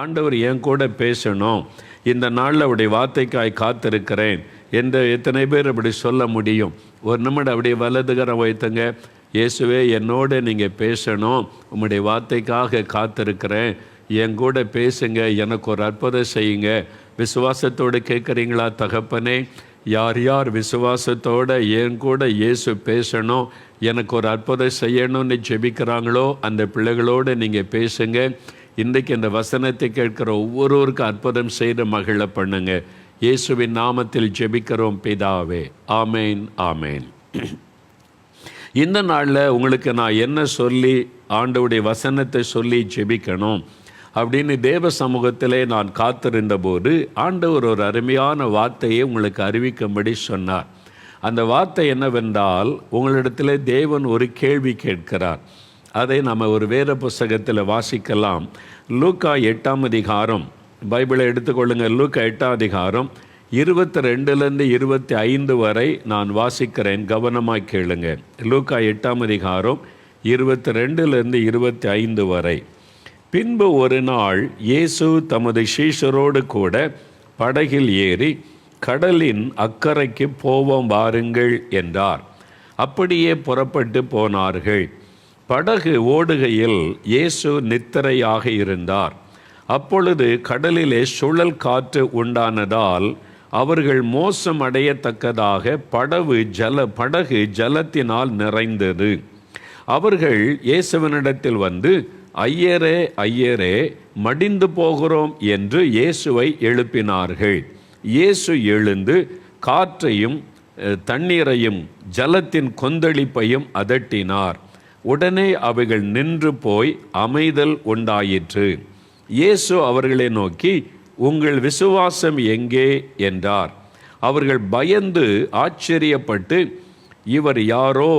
ஆண்டவர் என் கூட பேசணும், இந்த நாளில் அவருடைய வார்த்தைக்காய் காத்திருக்கிறேன் என்று எத்தனை பேர் அப்படி சொல்ல முடியும்? ஒரு நிமிடம் அப்படியே வலதுகரம் வைத்துங்க. இயேசுவே, என்னோட நீங்கள் பேசணும், உம்முடைய வார்த்தைக்காக காத்திருக்கிறேன், என் கூட பேசுங்க, எனக்கு ஒரு அற்புதம் செய்யுங்க. விசுவாசத்தோடு கேட்குறீங்களா தகப்பனே? யார் யார் விசுவாசத்தோடு என் கூட இயேசு பேசணும், எனக்கு ஒரு அற்புதம் செய்யணும்னு ஜெபிக்கிறாங்களோ அந்த பிள்ளைகளோடு நீங்கள் பேசுங்க. இன்றைக்கு இந்த வசனத்தை கேட்கிற ஒவ்வொருவருக்கும் அற்புதம் செய்து மகிழ பண்ணுங்க. இயேசுவின் நாமத்தில் ஜெபிக்கிறோம் பிதாவே, ஆமேன் ஆமேன். இந்த நாளில் உங்களுக்கு நான் என்ன சொல்லி ஆண்டவருடைய வசனத்தை சொல்லி ஜெபிக்கணும் அப்படின்னு தேவ சமூகத்திலே நான் காத்திருந்த போது ஆண்டவர் ஒரு அருமையான வார்த்தையை உங்களுக்கு அறிவிக்கும்படி சொன்னார். அந்த வார்த்தை என்னவென்றால், உங்களிடத்தில் தேவன் ஒரு கேள்வி கேட்கிறார். அதை நம்ம ஒரு வேத புஸ்தகத்தில் வாசிக்கலாம். லூக்கா 8ஆம் அதிகாரம், பைபிளை எடுத்துக்கொள்ளுங்கள். லூக்கா 8ஆம் அதிகாரம் 22 25 வரை நான் வாசிக்கிறேன், கவனமாக கேளுங்க. லூக்கா 8ஆம் அதிகாரம் 22 25 வரை. பின்பு ஒரு நாள் இயேசு தமது சீஷரோடு கூட படகில் ஏறி கடலின் அக்கறைக்கு போவோம் வாருங்கள் என்றார். அப்படியே புறப்பட்டு போனார்கள். படகு ஓடுகையில் இயேசு நித்திரையாக இருந்தார். அப்பொழுது கடலிலே சுழல் காற்று உண்டானதால் அவர்கள் மோசம் அடையத்தக்கதாக படகு ஜலத்தினால் நிறைந்தது. அவர்கள் இயேசுவினிடத்தில் வந்து, ஐயரே ஐயரே, மடிந்து போகிறோம் என்று இயேசுவை எழுப்பினார்கள். இயேசு எழுந்து காற்றையும் தண்ணீரையும் ஜலத்தின் கொந்தளிப்பையும் அதட்டினார். உடனே அவைகள் நின்று போய் அமைதல் உண்டாயிற்று. இயேசு அவர்களை நோக்கி, உங்கள் விசுவாசம் எங்கே என்றார். அவர்கள் பயந்து ஆச்சரியப்பட்டு, இவர் யாரோ,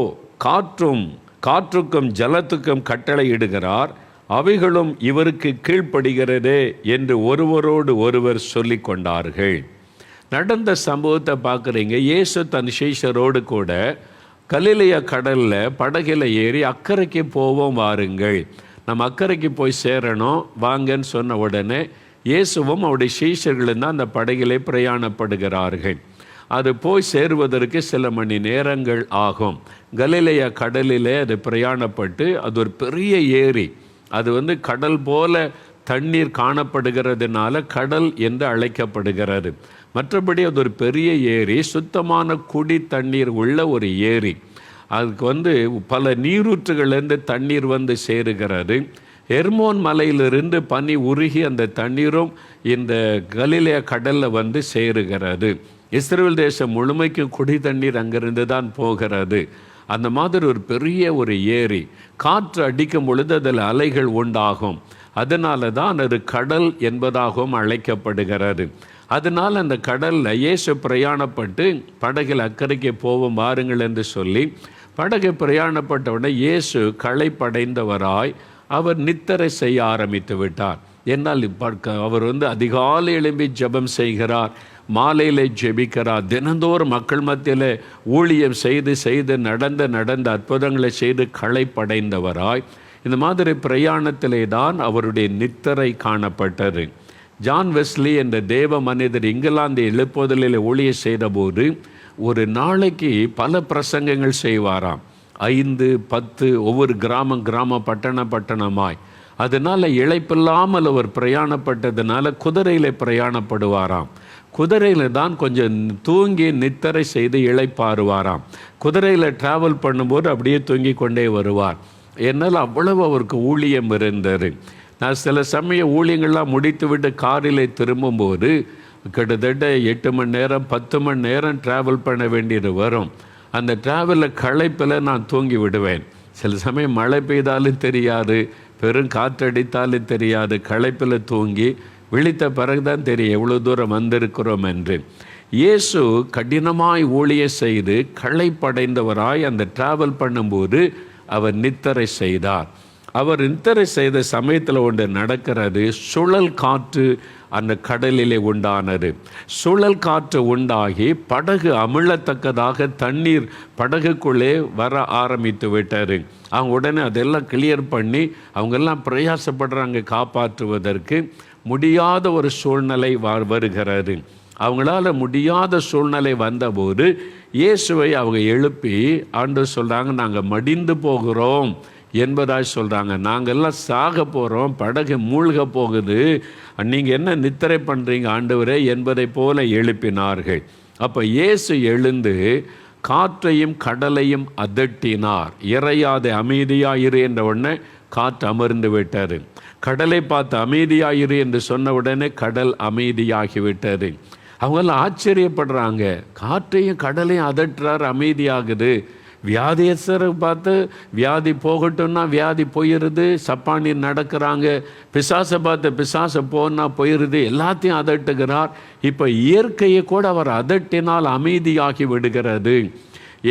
காற்றுக்கும் ஜலத்துக்கும் கட்டளையிடுகிறார், அவைகளும் இவருக்கு கீழ்ப்படுகிறதே என்று ஒருவரோடு ஒருவர் சொல்லி கொண்டார்கள். நடந்த சம்பவத்தை பார்க்குறீங்க. இயேசு தன் சீஷரோடு கூட கலிலேயா கடலில் படகில் ஏறி அக்கறைக்கு போவோம் வாருங்கள், நம்ம அக்கறைக்கு போய் சேரணும் வாங்கன்னு சொன்ன உடனே இயேசுவும் அவருடைய சீஷர்களும் தான் அந்த படகிலே பிரயாணப்படுகிறார்கள். அது போய் சேருவதற்கு சில மணி நேரங்கள் ஆகும். கலிலேயா கடலிலே அது பிரயாணப்பட்டு, அது ஒரு பெரிய ஏரி. அது கடல் போல தண்ணீர் காணப்படுகிறதுனால கடல் என்று அழைக்கப்படுகிறது. மற்றபடி அது ஒரு பெரிய ஏரி, சுத்தமான குடி தண்ணீர் உள்ள ஒரு ஏரி. அதுக்கு பல நீரூற்றுகளிலிருந்து தண்ணீர் சேருகிறது. ஹெர்மோன் மலையிலிருந்து பனி உருகி அந்த தண்ணீரும் இந்த கலிலேயா கடலில் சேருகிறது. இஸ்ரவேல் தேசம் முழுமைக்கும் குடி தண்ணீர் அங்கிருந்து தான் போகிறது. அந்த மாதிரி ஒரு பெரிய ஒரு ஏரி. காற்று அடிக்கும் பொழுது அதில் அலைகள் உண்டாகும். அதனால தான் அது கடல் என்பதாகவும் அழைக்கப்படுகிறது. அதனால் அந்த கடலில் இயேசு பிரயாணப்பட்டு படகில் அக்கறைக்கு போவோம் வாருங்கள் என்று சொல்லி படகு பிரயாணப்பட்டவுடனே இயேசு களைப்படைந்தவராய் அவர் நித்திரை செய்ய ஆரம்பித்து விட்டார். என்னால் அவர் அதிகாலை எழும்பி ஜெபம் செய்கிறார், மாலையில் ஜெபிக்கிறார். தினந்தோறும் மக்கள் மத்தியில் ஊழியம் செய்து நடந்த அற்புதங்களை செய்து களைப்படைந்தவராய் இந்த மாதிரி பிரயாணத்திலே தான் அவருடைய நித்திரை காணப்பட்டது. ஜான் வெஸ்லி என்ற தேவ மனிதர் இங்கிலாந்து எழுப்புதலில் ஊழியம் செய்தபோது ஒரு நாளைக்கு பல பிரசங்கங்கள் செய்வாராம். 5, 10 ஒவ்வொரு கிராம பட்டணமாய். அதனால் இளைப்பில்லாமல் அவர் பிரயாணப்பட்டதுனால குதிரையில் பிரயாணப்படுவாராம். குதிரையில் தான் கொஞ்சம் தூங்கி நித்திரை செய்து இளைப்பாறுவாராம். குதிரையில் ட்ராவல் பண்ணும்போது அப்படியே தூங்கி கொண்டே வருவார். என்னால் அவ்வளவு அவருக்கு ஊழியம் இருந்தது. நான் சில சமய ஊழியங்கள்லாம் முடித்துவிட்டு காரில் திரும்பும்போது கிட்டத்தட்ட 8 மணி நேரம் 10 மணி நேரம் ட்ராவல் பண்ண வேண்டியது வரும். அந்த ட்ராவலில் களைப்பில் நான் தூங்கி விடுவேன். சில சமயம் மழை பெய்தாலும் தெரியாது, பெரும் காற்றடித்தாலும் தெரியாது. களைப்பில் தூங்கி விழித்த பிறகுதான் தெரியும் எவ்வளோ தூரம் வந்திருக்கிறோம் என்று. இயேசு கடினமாய் ஊழிய செய்து களைப்படைந்தவராய் அந்த ட்ராவல் பண்ணும்போது அவர் நித்திரை செய்தார். அவர் நித்திரை செய்த சமயத்தில் ஒன்று நடக்கிறது. சுழல் காற்று அந்த கடலிலே உண்டானது. சுழல் காற்று உண்டாகி படகு அமிழத்தக்கதாக தண்ணீர் படகுக்குள்ளே வர ஆரம்பித்து விட்டார். அவங்க உடனே அதெல்லாம் கிளியர் பண்ணி அவங்கெல்லாம் பிரயாசப்படுறாங்க காப்பாற்றுவதற்கு. முடியாத ஒரு சூழ்நிலை வருகிறது. அவங்களால முடியாத சூழ்நிலை வந்தபோது இயேசுவை அவங்க எழுப்பி ஆண்டவர் சொல்கிறாங்க, நாங்கள் மடிந்து போகிறோம் என்பதாக சொல்கிறாங்க. நாங்கள்லாம் சாக போகிறோம், படகு மூழ்க போகுது, நீங்கள் என்ன நித்திரை பண்ணுறீங்க ஆண்டவரே என்பதை போல எழுப்பினார்கள். அப்போ இயேசு எழுந்து காற்றையும் கடலையும் அதட்டினார். இறையாத அமைதியாயிரு என்ற உடனே காற்று அமர்ந்து விட்டது. கடலை பார்த்து அமைதியாயிரு என்று சொன்ன உடனே கடல் அமைதியாகிவிட்டது. அவங்கெல்லாம் ஆச்சரியப்படுறாங்க, காற்றையும் கடலையும் அதட்டுறார், அமைதியாகுது. வியாதியஸ்தரை பார்த்து வியாதி போகட்டும்னா வியாதி போயிடுது, சப்பானில் நடக்கிறாங்க. பிசாசை பார்த்து பிசாசை போனா போயிடுது, எல்லாத்தையும் அதட்டுகிறார். இப்போ இயற்கையை கூட அவர் அதட்டினால் அமைதியாகி விடுகிறது.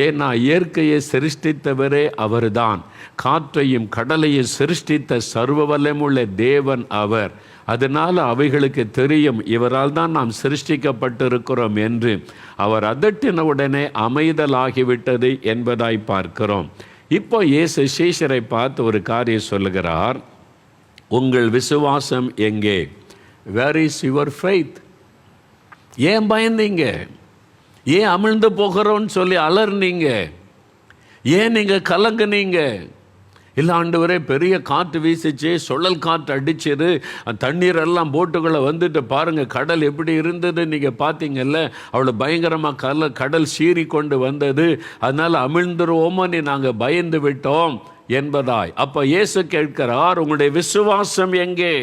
ஏன்னா இயற்கையை சிருஷ்டித்தவரே அவர்தான். காற்றையும் கடலையும் சிருஷ்டித்த சர்வ வல்லமுள்ள தேவன் அவர். அதனால் அவைகளுக்கு தெரியும், இவரால் தான் நாம் சிருஷ்டிக்கப்பட்டிருக்கிறோம் என்று. அவர் அதட்டின உடனே அமைதலாகிவிட்டது என்பதாய் பார்க்கிறோம். இப்போ இயேசு சீஷரை பார்த்து ஒரு காரியம் சொல்லுகிறார், உங்கள் விசுவாசம் எங்கே? Where is your faith? ஏன் பயந்தீங்க? ஏன் அமிழ்ந்து போகிறோன்னு சொல்லி அலர்னீங்க? ஏன் நீங்கள் கலங்குனீங்க? இல்லை ஆண்டவரே, பெரிய காற்று வீசிச்சு, சுழல் காற்று அடிச்சது, தண்ணீர் எல்லாம் போட்டுகளை வந்துட்டு பாருங்கள், கடல் எப்படி இருந்தது நீங்கள் பார்த்தீங்கல்ல, அவ்வளோ பயங்கரமாக கடல் சீறி கொண்டு வந்தது, அதனால் அமிழ்ந்துருவோமோன்னு நாங்கள் பயந்து விட்டோம் என்பதாய். அப்போ இயேசு கேட்கிறார், உங்களுடைய விசுவாசம் எங்கே?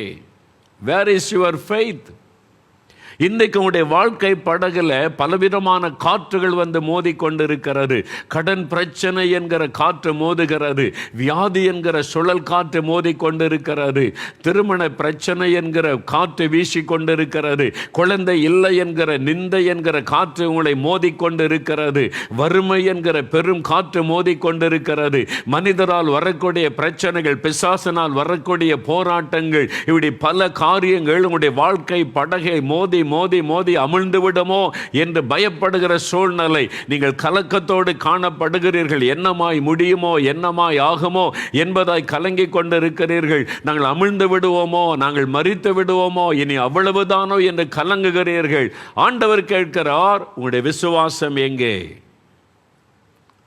Where is your faith? இன்றைக்கு உங்களுடைய வாழ்க்கை படகுல பலவிதமான காற்றுகள் வந்து மோதி கொண்டிருக்கிறது. கடன் பிரச்சனை என்கிற காற்று மோதுகிறது, வியாதி என்கிற சுழல் காற்று மோதி கொண்டிருக்கிறது, திருமண பிரச்சனை என்கிற காற்று வீசி கொண்டிருக்கிறது, குழந்தை இல்லை என்கிற நிந்தை என்கிற காற்று உங்களை மோதி கொண்டிருக்கிறது, வறுமை என்கிற பெரும் காற்று மோதி கொண்டிருக்கிறது, மனிதரால் வரக்கூடிய பிரச்சனைகள், பிசாசனால் வரக்கூடிய போராட்டங்கள், இப்படி பல காரியங்கள் உங்களுடைய வாழ்க்கை படகை மோதி மோதி மோதி அமிழ்ந்து விடுமோ என்று பயப்படுகிற சூழ்நிலை. நீங்கள் கலக்கத்தோடு காணப்படுகிறீர்கள். என்னமாய் முடியுமோ, என்னமாய் ஆகுமோ என்பதாய் கலங்கி கொண்டிருக்கிறீர்கள். நாங்கள் அமிழ்ந்து விடுவோமோ, நாங்கள் மரித்து விடுவோமோ, இனி அவ்வளவுதானோ என்று கலங்குகிறீர்கள். ஆண்டவர் கேட்கிறார், உங்களுடைய விசுவாசம் எங்கே?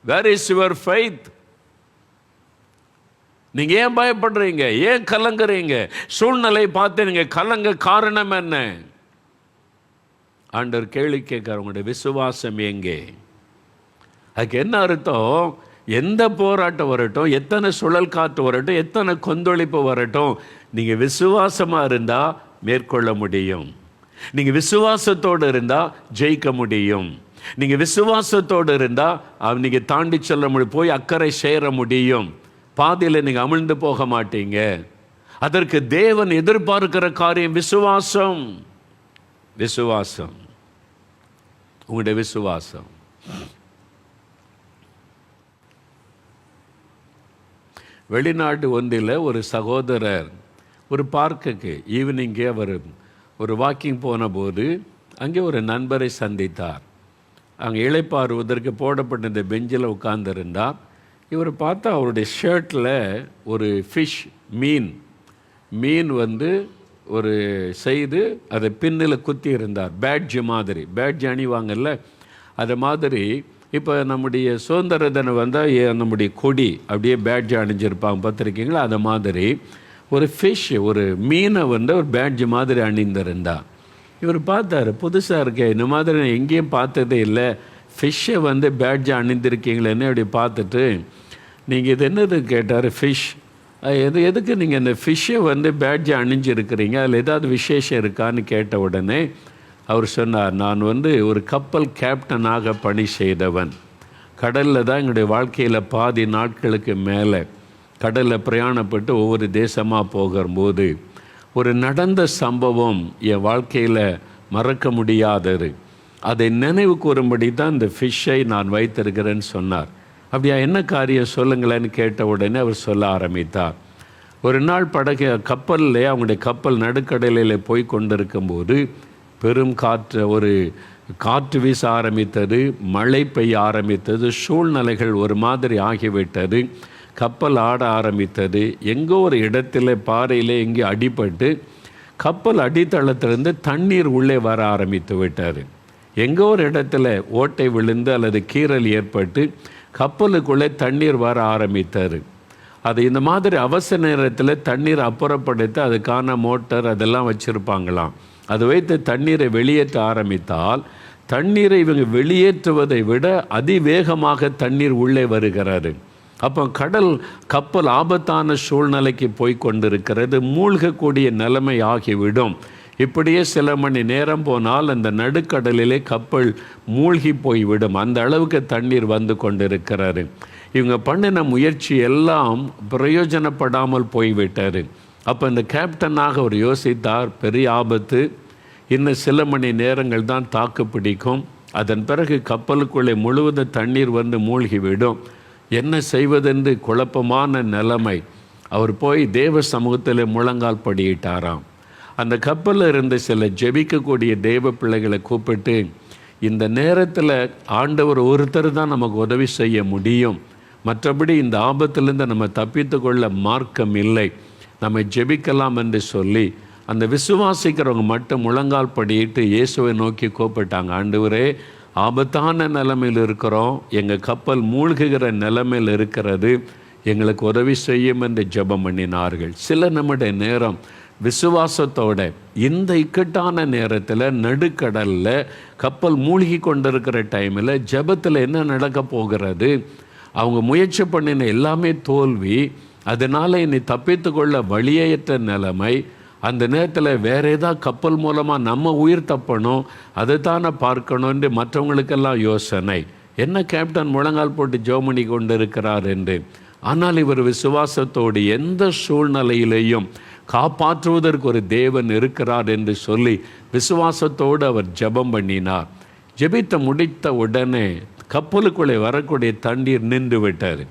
Where is your faith? நீங்க ஏன் பயப்படுறீங்க? ஏன் கலங்குறீங்க? சூழ்நிலை பார்த்து நீங்க கலங்க காரணம் என்ன? ஆண்டவர் கேள்வி கேட்கிறார், உங்களுடைய விசுவாசம் எங்கே? அதுக்கு என்ன அர்த்தம்? எந்த போராட்டம் வரட்டும், எத்தனை சுழல் காற்று வரட்டும், எத்தனை கொந்தளிப்பு வரட்டும், நீங்கள் விசுவாசமாக இருந்தால் மேற்கொள்ள முடியும். நீங்கள் விசுவாசத்தோடு இருந்தால் ஜெயிக்க முடியும். நீங்கள் விசுவாசத்தோடு இருந்தால் நீங்கள் தாண்டி செல்ல முடியும், போய் அக்கறை சேர முடியும். பாதியில் நீங்கள் அமிழ்ந்து போக மாட்டீங்க. அதற்கு தேவன் எதிர்பார்க்கிற காரியம் விசுவாசம். விசுவாசம், உங்களுடைய விசுவாசம். வெளிநாட்டு ஒன்றில் ஒரு சகோதரர் ஒரு பார்க்குக்கு ஈவினிங்கே அவர் ஒரு வாக்கிங் போன போது அங்கே ஒரு நண்பரை சந்தித்தார். அங்கே இளைப்பாறுவதற்கு போடப்பட்ட இந்த பெஞ்சில் உட்கார்ந்திருந்தார். இவர் பார்த்தா அவருடைய ஷர்ட்டில் ஒரு ஃபிஷ், மீன் வந்து ஒரு செய்து அதை பின்னில் குத்தி இருந்தார். பேட்ஜ் மாதிரி, பேட்ஜ் அணிவாங்கல்ல, அது மாதிரி. இப்போ நம்முடைய சுதந்திர தினம் வந்தால் நம்முடைய கொடி அப்படியே பேட்ஜ் அணிஞ்சிருப்பாங்க, பார்த்துருக்கீங்களா? அது மாதிரி ஒரு ஃபிஷ், ஒரு மீனை வந்து ஒரு பேட்ஜ் மாதிரி அணிந்திருந்தார். இவர் பார்த்தார், புதுசாக இருக்கே, இந்த மாதிரி நான் எங்கேயும் பார்த்ததே இல்லை, ஃபிஷ்ஷை வந்து பேட்ஜ் அணிந்திருக்கீங்களேன்னு அப்படி பார்த்துட்டு, நீங்கள் இது என்னது கேட்டார். ஃபிஷ், எதுக்கு நீங்கள் இந்த ஃபிஷ்ஷை வந்து பேட்ஜை அணிஞ்சிருக்கிறீங்க, அதில் ஏதாவது விசேஷம் இருக்கான்னு கேட்ட உடனே அவர் சொன்னார், நான் வந்து ஒரு கப்பல் கேப்டனாக பணி செய்தவன். கடலில் தான் எங்களுடைய வாழ்க்கையில் பாதி நாட்களுக்கு மேலே கடலில் பிரயாணப்பட்டு ஒவ்வொரு தேசமாக போகும்போது ஒரு நடந்த சம்பவம் என் வாழ்க்கையில் மறக்க முடியாதது. அதை நினைவு கூறும்படி தான் இந்த ஃபிஷ்ஷை நான் வைத்திருக்கிறேன்னு சொன்னார். அப்படியா, என்ன காரியம் சொல்லுங்களேன்னு கேட்ட உடனே அவர் சொல்ல ஆரம்பித்தார். ஒரு நாள் கப்பலில் அவங்களுடைய கப்பல் நடுக்கடலில் போய் கொண்டிருக்கும்போது பெரும் காற்று வீச ஆரம்பித்தது, மழை பெய்ய ஆரம்பித்தது, சூழ்நிலைகள் ஒரு மாதிரி ஆகிவிட்டது, கப்பல் ஆட ஆரம்பித்தது. எங்கோ ஒரு இடத்துல பாறையில் எங்கே அடிபட்டு கப்பல் அடித்தளத்திலிருந்து தண்ணீர் உள்ளே வர ஆரம்பித்து விட்டார். எங்கோ ஒரு இடத்துல ஓட்டை விழுந்து அல்லது கீறல் ஏற்பட்டு கப்பலுக்குள்ளே தண்ணீர் வர ஆரம்பித்தார். அது இந்த மாதிரி அவசர நேரத்தில் தண்ணீர் அப்புறப்படுத்தி அதுக்கான மோட்டர் அதெல்லாம் வச்சுருப்பாங்களாம். அது வைத்து தண்ணீரை வெளியேற்ற ஆரம்பித்தால் தண்ணீரை இவங்க வெளியேற்றுவதை விட அதிவேகமாக தண்ணீர் உள்ளே வருகிறது. அப்போ கப்பல் ஆபத்தான சூழ்நிலைக்கு போய் கொண்டிருக்கிறது. மூழ்கக்கூடிய நிலைமை ஆகிவிடும். இப்படியே சில மணி நேரம் போனால் அந்த நடுக்கடலிலே கப்பல் மூழ்கி போய்விடும். அந்த அளவுக்கு தண்ணீர் வந்து கொண்டிருக்கிறாரு. இவங்க பண்ணின முயற்சி எல்லாம் பிரயோஜனப்படாமல் போய்விட்டார். அப்போ இந்த கேப்டனாக அவர் யோசித்தார், பெரிய ஆபத்து, இன்னும் சில மணி நேரங்கள் தான் தாக்கு பிடிக்கும், அதன் பிறகு கப்பலுக்குள்ளே முழுவதும் தண்ணீர் வந்து மூழ்கிவிடும், என்ன செய்வதென்று குழப்பமான நிலைமை. அவர் போய் தேவ சமூகத்தில் முழங்கால் படியிட்டாராம். அந்த கப்பலில் இருந்த சில ஜெபிக்கக்கூடிய தேவ பிள்ளைகளை கூப்பிட்டு, இந்த நேரத்தில் ஆண்டவர் ஒருத்தர் தான் நமக்கு உதவி செய்ய முடியும், மற்றபடி இந்த ஆபத்திலிருந்து நம்ம தப்பித்து கொள்ள மார்க்கம் இல்லை, நம்ம ஜெபிக்கலாம் என்று சொல்லி அந்த விசுவாசிக்கிறவங்க மட்டும் முழங்கால் படியிட்டு இயேசுவை நோக்கி கூப்பிட்டாங்க. ஆண்டவரே, ஆபத்தான நிலைமையில் இருக்கிறோம், எங்கள் கப்பல் மூழ்குகிற நிலைமையில் இருக்கிறது, எங்களுக்கு உதவி செய்யும் என்று ஜெபம் பண்ணினார்கள். சில நம்முடைய நேரம் விசுவாசத்தோட இந்த இக்கட்டான நேரத்தில் நடுக்கடலில் கப்பல் மூழ்கி கொண்டிருக்கிற டைமில் ஜெபத்தில் என்ன நடக்க போகிறது? அவங்க முயற்சி பண்ணின எல்லாமே தோல்வி, அதனால் இனி தப்பித்து கொள்ள வழியற்ற நிலைமை. அந்த நேரத்தில் வேறு ஏதாவது கப்பல் மூலமாக நம்ம உயிர் தப்பணும், அதை தானே பார்க்கணுன்னு மற்றவங்களுக்கெல்லாம் யோசனை. என்ன கேப்டன் முழங்கால் போட்டு ஜெபம் கொண்டு இருக்கிறார் என்று. ஆனால் இவர் விசுவாசத்தோடு எந்த சூழ்நிலையிலையும் காப்பாற்றுவதற்கு ஒரு தேவன் இருக்கிறார் என்று சொல்லி விசுவாசத்தோடு அவர் ஜெபம் பண்ணினார். ஜெபித்த முடித்த உடனே கப்பலுக்குள்ளே வரக்கூடிய தண்ணீர் நின்று விட்டார்.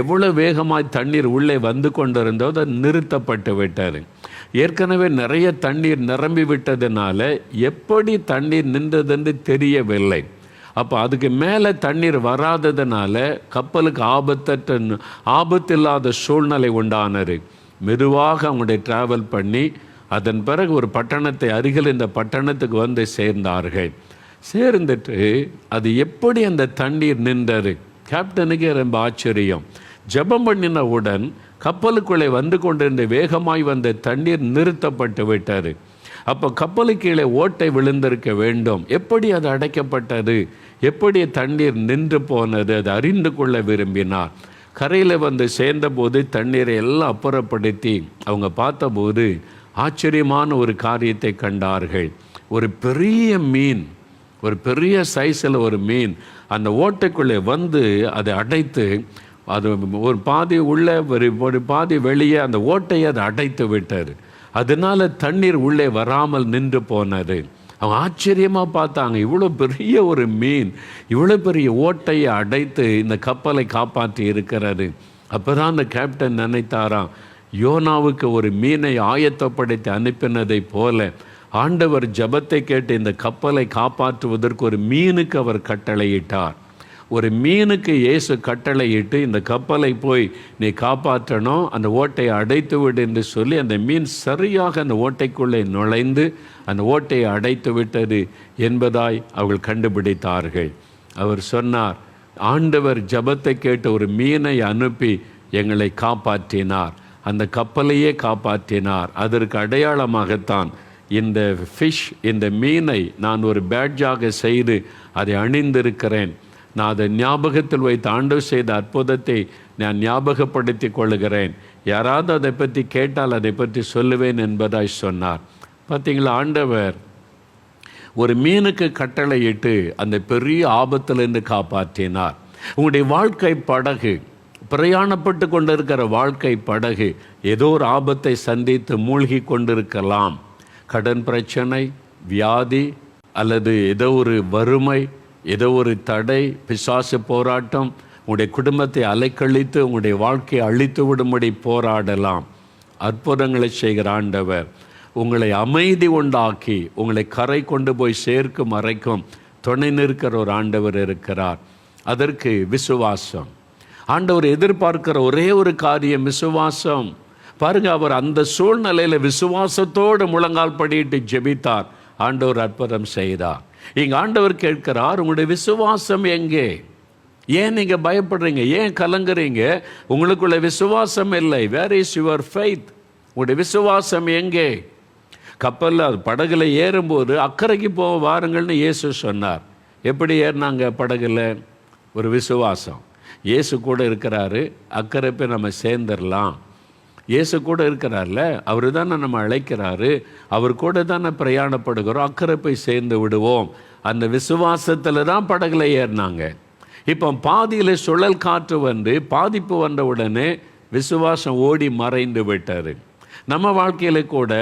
எவ்வளோ வேகமாய் தண்ணீர் உள்ளே வந்து கொண்டிருந்தோ அதை நிறுத்தப்பட்டு விட்டார். ஏற்கனவே நிறைய தண்ணீர் நிரம்பி விட்டதுனால எப்படி தண்ணீர் நின்றதென்று தெரியவில்லை. அப்போ அதுக்கு மேலே தண்ணீர் வராததுனால கப்பலுக்கு ஆபத்தில்லாத சூழ்நிலை உண்டானது. மெதுவாக அவங்களுடைய ட்ராவல் பண்ணி அதன் பிறகு ஒரு பட்டணத்தை அருகில் இந்த பட்டணத்துக்கு வந்து சேர்ந்தார்கள். சேர்ந்துட்டு அது எப்படி அந்த தண்ணீர் நின்றது? கேப்டனுக்கே ரொம்ப ஆச்சரியம். ஜெபம் பண்ணினவுடன் கப்பலுக்குள்ளே வந்து கொண்டிருந்த வேகமாய் வந்த தண்ணீர் நிறுத்தப்பட்டு விட்டது. அப்போ கப்பலுக்கு கீழே ஓட்டை விழுந்திருக்க வேண்டும். எப்படி அது அடைக்கப்பட்டது? எப்படி தண்ணீர் நின்று போனது? அது அறிந்து கொள்ள விரும்பினார். கரையில் வந்து சேர்ந்தபோது தண்ணீரை எல்லாம் அப்புறப்படுத்தி அவங்க பார்த்தபோது ஆச்சரியமான ஒரு காரியத்தை கண்டார்கள். ஒரு பெரிய மீன், ஒரு பெரிய சைஸில் ஒரு மீன் அந்த ஓட்டைக்குள்ளே வந்து அதை அடைத்து, அது ஒரு பாதி உள்ளே ஒரு பாதி வெளியே அந்த ஓட்டையை அதை அடைத்து விட்டார். அதனால தண்ணீர் உள்ளே வராமல் நின்று போனது. அவங்க ஆச்சரியமாக பார்த்தாங்க, இவ்வளோ பெரிய ஒரு மீன் இவ்வளோ பெரிய ஓட்டையை அடைத்து இந்த கப்பலை காப்பாற்றி இருக்கிறது. அப்போ தான் அந்த கேப்டன் நினைத்தாராம், யோனாவுக்கு ஒரு மீனை ஆயத்தப்படுத்தி அனுப்பினதை போல ஆண்டவர் ஜெபத்தை கேட்டு இந்த கப்பலை காப்பாற்றுவதற்கு ஒரு மீனுக்கு அவர் கட்டளையிட்டார். ஒரு மீனுக்கு இயேசு கட்டளையிட்டு இந்த கப்பலை போய் நீ காப்பாற்றணும், அந்த ஓட்டையை அடைத்து விடு என்று சொல்லி அந்த மீன் சரியாக அந்த ஓட்டைக்குள்ளே நுழைந்து அந்த ஓட்டையை அடைத்து விட்டது என்பதாய் அவர்கள் கண்டுபிடித்தார்கள். அவர் சொன்னார், ஆண்டவர் ஜெபத்தை கேட்டு ஒரு மீனை அனுப்பி எங்களை காப்பாற்றினார், அந்த கப்பலையே காப்பாற்றினார். அதற்கு அடையாளமாகத்தான் இந்த ஃபிஷ், இந்த மீனை நான் ஒரு பேட்ஜாக செய்து அதை அணிந்திருக்கிறேன். நான் அதை ஞாபகத்தில் வைத்து ஆண்டவர் செய்த அற்புதத்தை நான் ஞாபகப்படுத்தி கொள்ளுகிறேன். யாராவது அதை பற்றி கேட்டால் அதை பற்றி சொல்லுவேன் என்பதாய் சொன்னார். பார்த்தீங்களா, ஆண்டவர் ஒரு மீனுக்கு கட்டளையிட்டு அந்த பெரிய ஆபத்திலிருந்து காப்பாற்றினார். உங்களுடைய வாழ்க்கை படகு, பிரயாணப்பட்டு கொண்டிருக்கிற வாழ்க்கை படகு ஏதோ ஒரு ஆபத்தை சந்தித்து மூழ்கி கொண்டிருக்கலாம். கடன் பிரச்சனை, வியாதி, அல்லது ஏதோ ஒரு வறுமை, ஏதோ ஒரு தடை, பிசாசு போராட்டம் உங்களுடைய குடும்பத்தை அலைக்கழித்து உங்களுடைய வாழ்க்கையை அழித்து விடும்படி போராடலாம். அற்புதங்களை செய்கிற ஆண்டவர் உங்களை அமைதி உண்டாக்கி உங்களை கரை கொண்டு போய் சேர்க்கும் வரைக்கும் துணை நிற்கிற ஒரு ஆண்டவர் இருக்கிறார். அதற்கு விசுவாசம். ஆண்டவர் எதிர்பார்க்கிற ஒரே ஒரு காரியம் விசுவாசம். பாருங்க, அவர் அந்த சூழ்நிலையில் விசுவாசத்தோடு முழங்கால் படியிட்டு ஜெபித்தார். ஆண்டவர் அற்புதம் செய்தார். இங்கே ஆண்டவர் கேட்கிறார், உங்களுடைய விசுவாசம் எங்கே? ஏன் நீங்கள் பயப்படுறீங்க? ஏன் கலங்குறீங்க? உங்களுக்குள்ள விசுவாசம் இல்லை. Where is your faith? உங்களுடைய விசுவாசம் எங்கே? கப்பலில் படகுல ஏறும்போது அக்கறைக்கு போக வாருங்கள்னு இயேசு சொன்னார். எப்படி ஏறினாங்க படகுல? ஒரு விசுவாசம். இயேசு கூட இருக்கிறாரு, அக்கறை போய் நம்ம சேர்ந்துடலாம். இயேசு கூட இருக்கிறார்ல, அவர் தானே நம்ம அழைக்கிறாரு, அவர் கூட தானே பிரயாணப்படுகிறோம், அக்கறை போய் சேர்ந்து விடுவோம். அந்த விசுவாசத்தில் தான் படகுல ஏறினாங்க. இப்போ பாதியில் சுழல் காற்று வந்து பாதிப்பு வந்த உடனே விசுவாசம் ஓடி மறைந்து விட்டார். நம்ம வாழ்க்கையில் கூட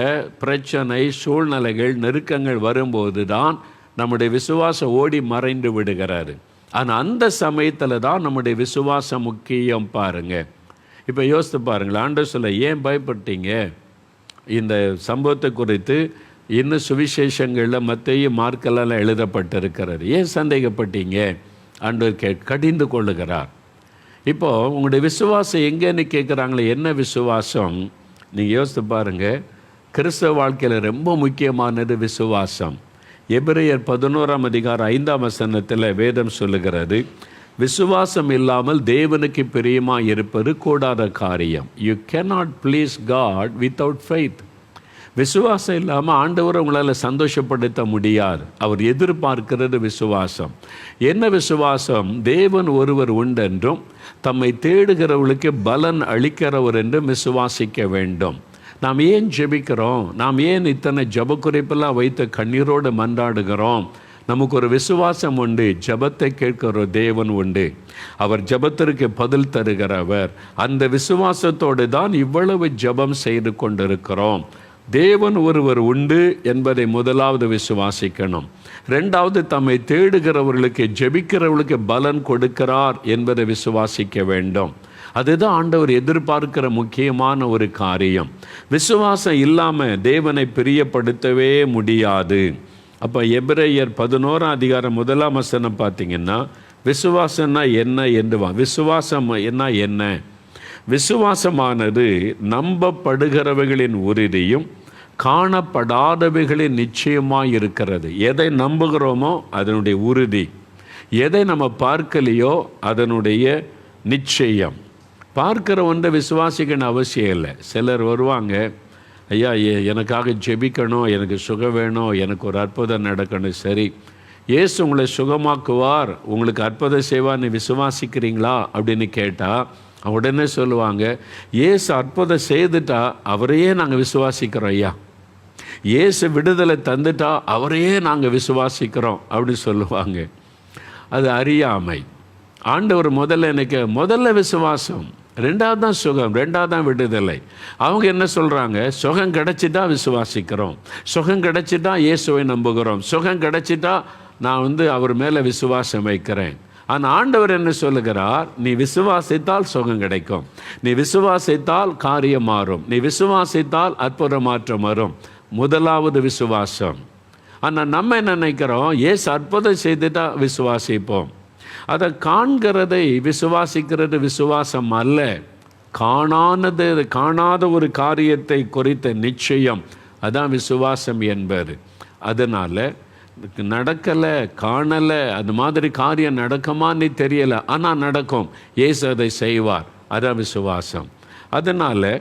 பிரச்சனை, சூழ்நிலைகள், நெருக்கங்கள் வரும்போது தான் நம்முடைய விசுவாசம் ஓடி மறைந்து விடுகிறாரு. ஆனால் அந்த சமயத்தில் தான் நம்முடைய விசுவாசம் முக்கியம். பாருங்க, இப்போ யோசித்து பாருங்களேன். ஆண்டவர் சொல்ல, ஏன் பயப்பட்டீங்க? இந்த சம்பவத்தை குறித்து இன்னும் சுவிசேஷங்களில் மத்தேயு, மார்க்கெல்லாம் எழுதப்பட்டிருக்கிறது. ஏன் சந்தேகப்பட்டீங்க? ஆண்டவர் கடிந்து கொள்ளுகிறார். இப்போது உங்களுடைய விசுவாசம் எங்கேன்னு கேட்குறாங்களே, என்ன விசுவாசம்? நீங்கள் யோசித்து பாருங்கள். கிறிஸ்தவ வாழ்க்கையில் ரொம்ப முக்கியமானது விசுவாசம். எபிரேயர் 11:5 வேதம் சொல்லுகிறது, விசுவாசம் இல்லாமல் தேவனுக்கு பிரியமாக இருப்பது கூடாத காரியம். You cannot please God without faith. விசுவாசம் இல்லாமல் ஆண்டவரை உங்களால் சந்தோஷப்படுத்த முடியாது. அவர் எதிர்பார்க்கிறது விசுவாசம். என்ன விசுவாசம்? தேவன் ஒருவர் உண்டென்றும் தம்மை தேடுகிறவர்களுக்கு பலன் அளிக்கிறவர் என்றும் விசுவாசிக்க வேண்டும். நாம் ஏன் ஜெபிக்கிறோம்? நாம் ஏன் இத்தனை ஜப குறிப்பெல்லாம் வைத்து கண்ணீரோடு மன்றாடுகிறோம்? நமக்கு ஒரு விசுவாசம் உண்டு. ஜபத்தை கேட்கிற தேவன் உண்டு. அவர் ஜபத்திற்கு பதில் தருகிறவர். அந்த விசுவாசத்தோடு தான் இவ்வளவு ஜபம் செய்து கொண்டிருக்கிறோம். தேவன் ஒருவர் உண்டு என்பதை முதலாவது விசுவாசிக்கணும். ரெண்டாவது, தம்மை தேடுகிறவர்களுக்கு, ஜெபிக்கிறவர்களுக்கு பலன் கொடுக்கிறார் என்பதை விசுவாசிக்க வேண்டும். அதுதான் ஆண்டவர் எதிர்பார்க்கிற முக்கியமான ஒரு காரியம். விசுவாசம் இல்லாமல் தேவனை பிரியப்படுத்தவே முடியாது. அப்போ எபிரேயர் 11:1 பார்த்தீங்கன்னா, விசுவாசம்னா என்ன என்று விசுவாசம் என்ன? விசுவாசமானது நம்பப்படுகிறவைகளின் உறுதியும் காணப்படாதவைகளின் நிச்சயமாக இருக்கிறது. எதை நம்புகிறோமோ அதனுடைய உறுதி, எதை நம்ம பார்க்கலையோ அதனுடைய நிச்சயம். பார்க்கிற ஒன்றை விசுவாசிக்கணும் அவசியம் இல்லை. சிலர் வருவாங்க, ஐயா எனக்காக ஜெபிக்கணும், எனக்கு சுகம் வேணும், எனக்கு ஒரு அற்புதம் நடக்கணும். சரி, இயேசு உங்களை சுகமாக்குவார், உங்களுக்கு அற்புதம் செய்வார், நீ விசுவாசிக்கிறீங்களா அப்படின்னு கேட்டால் உடனே சொல்லுவாங்க, இயேசு அற்புதம் செய்துட்டா அவரையே நாங்கள் விசுவாசிக்கிறோம் ஐயா, இயேசு விடுதலை தந்துட்டா அவரையே நாங்கள் விசுவாசிக்கிறோம் அப்படின்னு சொல்லுவாங்க. அது அறியாமை. ஆண்டவர் முதல்ல விசுவாசம், ரெண்டாவது தான் சுகம், ரெண்டாவது தான் விடுதலை. அவங்க என்ன சொல்கிறாங்க? சுகம் கிடச்சிட்டா விசுவாசிக்கிறோம், சுகம் கிடச்சிட்டா இயேசுவை நம்புகிறோம், சுகம் கிடச்சிட்டா நான் அவர் மேலே விசுவாசம் வைக்கிறேன். ஆனால் ஆண்டவர் என்ன சொல்லுகிறார்? நீ விசுவாசித்தால் சுகம் கிடைக்கும், நீ விசுவாசித்தால் காரியம் மாறும், நீ விசுவாசித்தால் அற்புத மாற்றம் வரும். முதலாவது விசுவாசம். ஆனால் நம்ம என்ன நினைக்கிறோம்? இயேசு அற்புதம் செய்துட்டா விசுவாசிப்போம். அதை காண்கிறதை விசுவாசிக்கிறது விசுவாசம் அல்ல. காணாத ஒரு காரியத்தை குறித்த நிச்சயம், அதான் விசுவாசம் என்பது. அதனால் நடக்கலை, காணலை, அது மாதிரி காரியம் நடக்குமான்னு தெரியலை, ஆனால் நடக்கும், இயேசு அதை செய்வார், அதான் விசுவாசம். அதனால்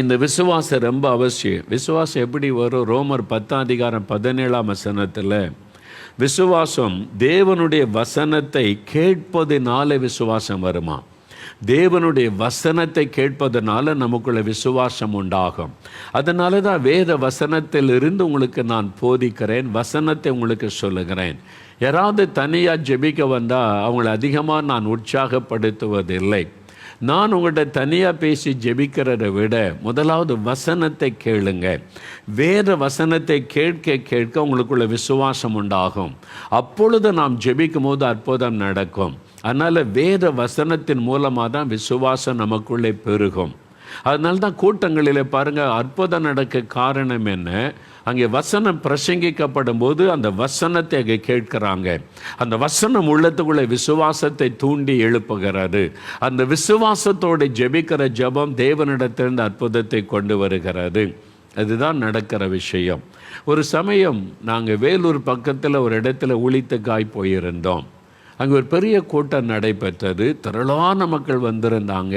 இந்த விசுவாசம் ரொம்ப அவசியம். விசுவாசம் எப்படி வரும்? ரோமர் 10:17 விசுவாசம் தேவனுடைய வசனத்தை கேட்பதினால விசுவாசம் வருமா? தேவனுடைய வசனத்தை கேட்பதனால நமக்குள்ள விசுவாசம் உண்டாகும். அதனால தான் வேத வசனத்திலிருந்து உங்களுக்கு நான் போதிக்கிறேன், வசனத்தை உங்களுக்கு சொல்லுகிறேன். யாராவது தனியாக ஜெபிக்க வந்தால் அவங்களை அதிகமாக நான் உற்சாகப்படுத்துவதில்லை. நான் உங்கள்கிட்ட தனியாக பேசி ஜெபிக்கிறத விட முதலாவது வசனத்தை கேளுங்க. வேத வசனத்தை கேட்க கேட்க உங்களுக்குள்ள விசுவாசம் உண்டாகும். அப்பொழுது நாம் ஜெபிக்கும் போது அற்புதம் நடக்கும். அதனால் வேத வசனத்தின் மூலமாக தான் விசுவாசம் நமக்குள்ளே பெருகும். அதனால தான் கூட்டங்களில் பாருங்கள், அற்புதம் நடக்க காரணம் என்ன? அங்கே வசனம் பிரசங்கிக்கப்படும் போது அந்த வசனத்தை அங்கே கேட்கிறாங்க. அந்த வசனம் உள்ளத்துக்குள்ளே விசுவாசத்தை தூண்டி எழுப்புகிறது. அந்த விசுவாசத்தோடு ஜெபிக்கிற ஜெபம் தேவனிடத்திலிருந்து அற்புதத்தை கொண்டு வருகிறது. அதுதான் நடக்கிற விஷயம். ஒரு சமயம் நாங்கள் வேலூர் பக்கத்தில் ஒரு இடத்துல ஊழியத்துக்காய் போயிருந்தோம். அங்கே ஒரு பெரிய கூட்டம் நடைபெற்றது. திரளான மக்கள் வந்திருந்தாங்க.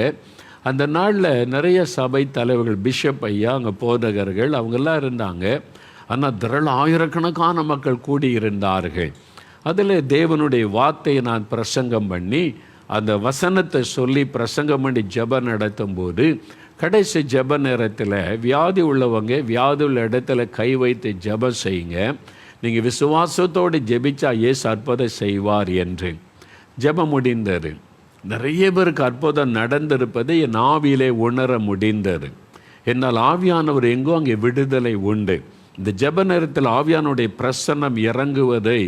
அந்த நாளில் நிறைய சபை தலைவர்கள், பிஷப் ஐயா, அங்கே போதகர்கள் அவங்கெல்லாம் இருந்தாங்க. ஆனால் ஆயிரக்கணக்கான மக்கள் கூடியிருந்தார்கள். அதில் தேவனுடைய வார்த்தையை நான் பிரசங்கம் பண்ணி அந்த வசனத்தை சொல்லி பிரசங்கம் பண்ணி ஜெபம் நடத்தும் போது கடைசி ஜெப நேரத்தில் வியாதி உள்ளவங்க வியாதி உள்ள இடத்துல கை வைத்து ஜெபம் செய்யுங்க, நீங்கள் விசுவாசத்தோடு ஜெபிச்சா இயேசு அற்புதம் செய்வார் என்று ஜெபம் முடிந்தது. நிறைய பேருக்கு அற்புதம் நடந்திருப்பதை என் ஆவியிலே உணர முடிந்தது. என்னால் ஆவியானவர் எங்கோ அங்கே விடுதலை உண்டு. இந்த ஜெப நேரத்தில் ஆவியானுடைய பிரசன்னம் இறங்குவதை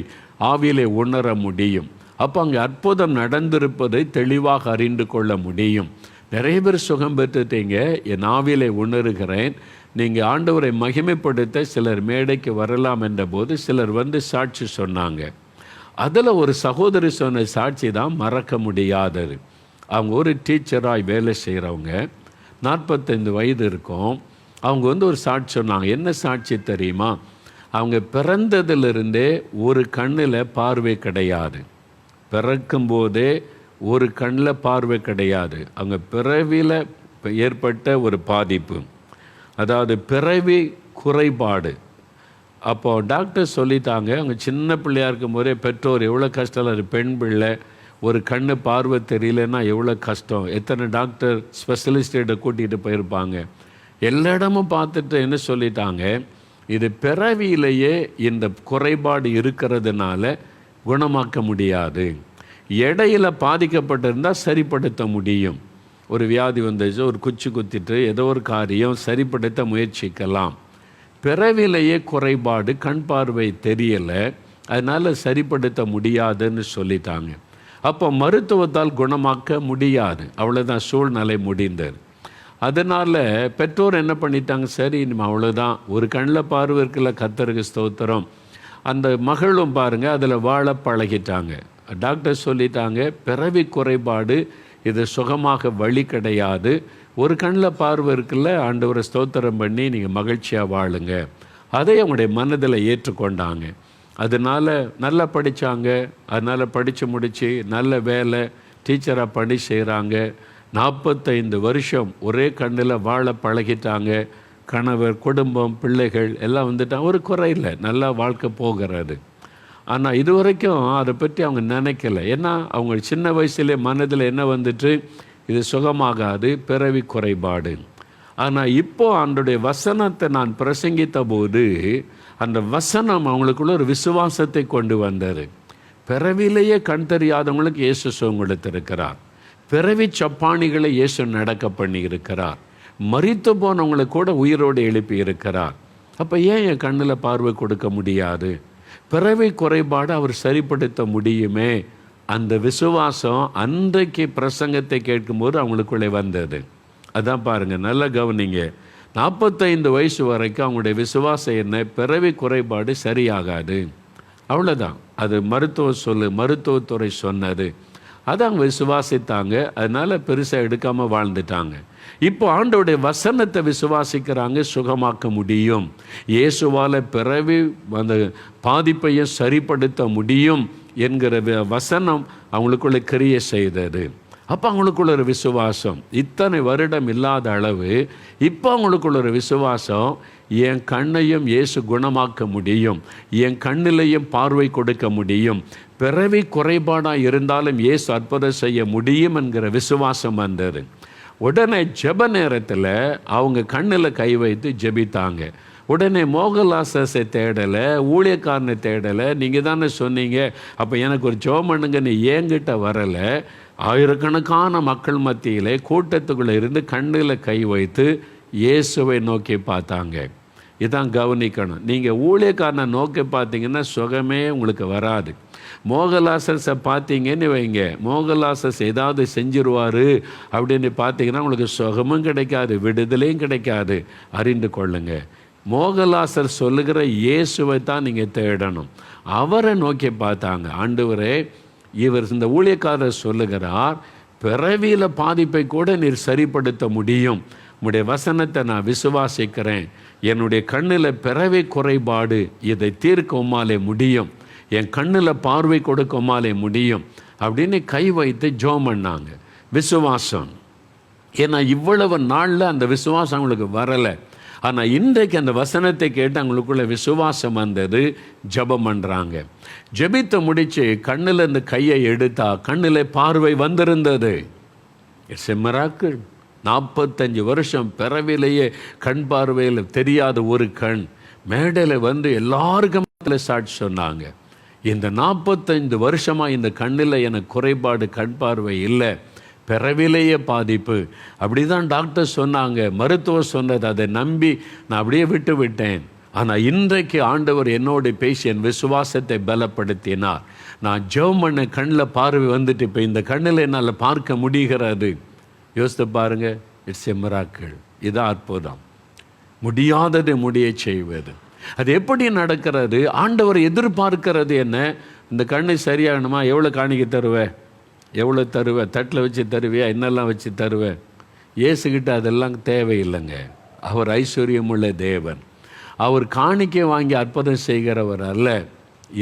ஆவியிலே உணர முடியும். அப்போ அங்கே அற்புதம் நடந்திருப்பதை தெளிவாக அறிந்து கொள்ள முடியும். நிறைய பேர் சுகம் பெற்றுட்டீங்க, என் ஆவியிலே உணர்கிறேன். நீங்கள் ஆண்டவரை மகிமைப்படுத்த சிலர் மேடைக்கு வரலாம் என்ற போது சிலர் வந்து சாட்சி சொன்னாங்க. அதில் ஒரு சகோதரி சொன்ன சாட்சி தான் மறக்க முடியாதது. அவங்க ஒரு டீச்சராக வேலை செய்கிறவங்க, 45 வயது இருக்கும். அவங்க வந்து ஒரு சாட்சி சொன்னாங்க. என்ன சாட்சி தெரியுமா? அவங்க பிறந்ததிலிருந்தே ஒரு கண்ணில் பார்வை கிடையாது. பிறக்கும்போதே ஒரு கண்ணில் பார்வை கிடையாது. அவங்க பிறவியில் ஏற்பட்ட ஒரு பாதிப்பு, அதாவது பிறவி குறைபாடு. அப்போது டாக்டர் சொல்லிட்டாங்க, அவங்க சின்ன பிள்ளையாக இருக்கும் போதே பெற்றோர் எவ்வளோ கஷ்டம். அது பெண் பிள்ளை, ஒரு கண்ணு பார்வை தெரியலன்னா எவ்வளோ கஷ்டம். எத்தனை டாக்டர் ஸ்பெஷலிஸ்ட்டை கூட்டிகிட்டு போயிருப்பாங்க. எல்லா இடமும் பார்த்துட்டு என்ன சொல்லிட்டாங்க, இது பிறவியிலேயே இந்த குறைபாடு இருக்கிறதுனால குணமாக்க முடியாது. இடையில பாதிக்கப்பட்டிருந்தால் சரிப்படுத்த முடியும். ஒரு வியாதி வந்துச்சு, ஒரு குச்சி குத்திட்டு ஏதோ ஒரு காரியம் சரிப்படுத்த முயற்சிக்கலாம். பிறவிலேயே குறைபாடு, கண் பார்வை தெரியலை, அதனால் சரிப்படுத்த முடியாதுன்னு சொல்லிட்டாங்க. அப்போ மருத்துவத்தால் குணமாக்க முடியாது, அவ்வளோதான், சூழ்நிலை முடிந்தது. அதனால் பெற்றோர் என்ன பண்ணிட்டாங்க, சரி இனிமே அவ்வளோதான், ஒரு கண்ணில் பார்வை இருக்குல்ல, கர்த்தருக்கு ஸ்தோத்திரம். அந்த மகளும் பாருங்கள் அதில் வாழ பழகிட்டாங்க. டாக்டர் சொல்லிட்டாங்க, பிறவி குறைபாடு, இது சுகமாக வழி கிடையாது. ஒரு கண்ணில் பார்வை இருக்குல்ல, ஆண்டவரை ஸ்தோத்திரம் பண்ணி நீங்கள் மகிழ்ச்சியாக வாழுங்க. அதை அவங்களுடைய மனதில் ஏற்றுக்கொண்டாங்க. அதனால் நல்லா படித்தாங்க. அதனால் படித்து முடித்து நல்ல வேலை, டீச்சராக பணி செய்கிறாங்க. 45 வருஷம் ஒரே கண்ணில் வாழ பழகிட்டாங்க. கணவர், குடும்பம், பிள்ளைகள் எல்லாம் வந்துட்டாங்க. ஒரு குறை இல்லை, நல்லா வாழ்க்கை போகிறது. ஆனால் இது வரைக்கும் அதை பற்றி அவங்க நினைக்கலை. ஏன்னா அவங்க சின்ன வயசுலே மனதில் என்ன வந்துட்டு, இது சுகமாகாது, பிறவி குறைபாடு. ஆனால் இப்போது அவனுடைய வசனத்தை நான் பிரசங்கித்த போது அந்த வசனம் அவங்களுக்குள்ள ஒரு விசுவாசத்தை கொண்டு வந்தது. பிறவிலேயே கண் தெரியாதவங்களுக்கு இயேசு சுகம் கொடுத்திருக்கிறார். பிறவி சப்பானிகளை இயேசு நடக்க பண்ணி இருக்கிறார். மரித்து போனவங்களை கூட உயிரோடு எழுப்பி இருக்கிறார். அப்போ ஏன் என் கண்ணில் பார்வை கொடுக்க முடியாது? பிறவி குறைபாடு அவர் சரிப்படுத்த முடியுமே. அந்த விசுவாசம் அன்றைக்கு பிரசங்கத்தை கேட்கும்போது அவங்களுக்குள்ளே வந்தது. அதான் பாருங்கள், நல்லா கவனிங்க. 45 வயசு வரைக்கும் அவங்களுடைய விசுவாசம் என்ன, பிறவி குறைபாடு சரியாகாது, அவ்வளோதான். அது மருத்துவத்துறை சொன்னது. அதை அவங்க விசுவாசித்தாங்க. அதனால் பெருசாக எடுக்காமல் வாழ்ந்துட்டாங்க. இப்போ ஆண்டவருடைய வசனத்தை விசுவாசிக்கிறாங்க, சுகமாக்க முடியும். இயேசுவால் பிறவி அந்த பாதிப்பையும் சரிப்படுத்த முடியும் என்கிற வசனம் அவங்களுக்குள்ள கிரியை செய்தது. அப்போ அவங்களுக்குள்ள ஒரு விசுவாசம், இத்தனை வருடம் இல்லாத அளவு இப்போ அவங்களுக்குள்ள ஒரு விசுவாசம், என் கண்ணையும் இயேசு குணமாக்க முடியும், என் கண்ணிலையும் பார்வை கொடுக்க முடியும், பிறவி குறைபாடாக இருந்தாலும் இயேசு அற்புதம் செய்ய முடியும் என்கிற விசுவாசம் வந்தது. உடனே ஜெப நேரத்தில் அவங்க கண்ணில் கை வைத்து ஜெபித்தாங்க. உடனே மோகலாசை தேடலை, ஊழியக்காரனை தேடலை. நீங்கள் தானே சொன்னீங்க, அப்போ எனக்கு ஒரு ஜெபம் பண்ணுங்கன்னு என்கிட்ட வரலை. ஆயிரக்கணக்கான மக்கள் மத்தியிலே கூட்டத்துக்குள்ளே இருந்து கண்ணில் கை வைத்து இயேசுவை நோக்கி பார்த்தாங்க. இதான் கவனிக்கணும். நீங்கள் ஊழியக்காரனை நோக்கி பார்த்தீங்கன்னா சுகமே உங்களுக்கு வராது. மோகலாசஸை பார்த்தீங்கன்னு வைங்க, மோகலாசஸ் ஏதாவது செஞ்சிருவார் அப்படின்னு பார்த்தீங்கன்னா உங்களுக்கு சுகமும் கிடைக்காது, விடுதலையும் கிடைக்காது. அறிந்து கொள்ளுங்க, மோகலாசர் சொல்லுகிற இயேசுவை தான் நீங்கள் தேடணும். அவரை நோக்கி பார்த்தாங்க. ஆண்டவரே, இவர் இந்த ஊழியக்காரர் சொல்லுகிறார், பிறவியில் பாதிப்பை கூட நீர் சரிப்படுத்த முடியும். உம்முடைய வசனத்தை நான் விசுவாசிக்கிறேன். என்னுடைய கண்ணில் பிறவி குறைபாடு, இதை தீர்க்க உம்மாலே முடியும். என் கண்ணில் பார்வை கொடுக்க உம்மாலே முடியும் அப்படின்னு கை வைத்து ஜெபம் பண்ணாங்க. விசுவாசம். ஏன்னா இவ்வளவு நாளில் அந்த விசுவாசம் அவங்களுக்கு வரலை. ஆனால் இன்றைக்கு அந்த வசனத்தை கேட்டு அவங்களுக்குள்ள விசுவாசம் வந்தது. ஜெபம் பண்ணுறாங்க. ஜெபித்து முடித்து கண்ணில் இந்த கையை எடுத்தா கண்ணில் பார்வை வந்திருந்தது. It's a miracle. 45 வருஷம் பிறவிலேயே கண் பார்வையில் தெரியாத ஒரு கண் மேடையில் வந்து எல்லாருக்கும் சாட்சி சொன்னாங்க. இந்த 45 வருஷமாக இந்த கண்ணில் எனக்கு குறைபாடு, கண் பார்வை இல்லை, பிறவிலேயே பாதிப்பு. அப்படி தான் டாக்டர் சொன்னாங்க, மருத்துவர் சொன்னது, அதை நம்பி நான் அப்படியே விட்டு விட்டேன். ஆனால் இன்றைக்கு ஆண்டவர் என்னோடு பேசி என் விசுவாசத்தை பலப்படுத்தினார். நான் ஜெபம் பண்ண கண்ணில் பார்வை வந்துட்டு இப்போ இந்த கண்ணில் என்னால் பார்க்க முடிகிறது. யோசித்து பாருங்கள். It's a miracle. இதுதான் அற்புதம். முடியாததை முடிய செய்வது. அது எப்படி நடக்கிறது? ஆண்டவர் எதிர்பார்க்கிறது என்ன? இந்த கண்ணு சரியாகணுமா? எவ்வளோ காணிக்க தருவேன்? எவ்வளோ தருவேன்? தட்டில் வச்சு தருவியா? என்னெல்லாம் வச்சு தருவேன்? இயேசுகிட்ட அதெல்லாம் தேவையில்லைங்க. அவர் ஐஸ்வர்யமுள்ள தேவன். அவர் காணிக்கை வாங்கி அற்புதம் செய்கிறவர் அல்ல,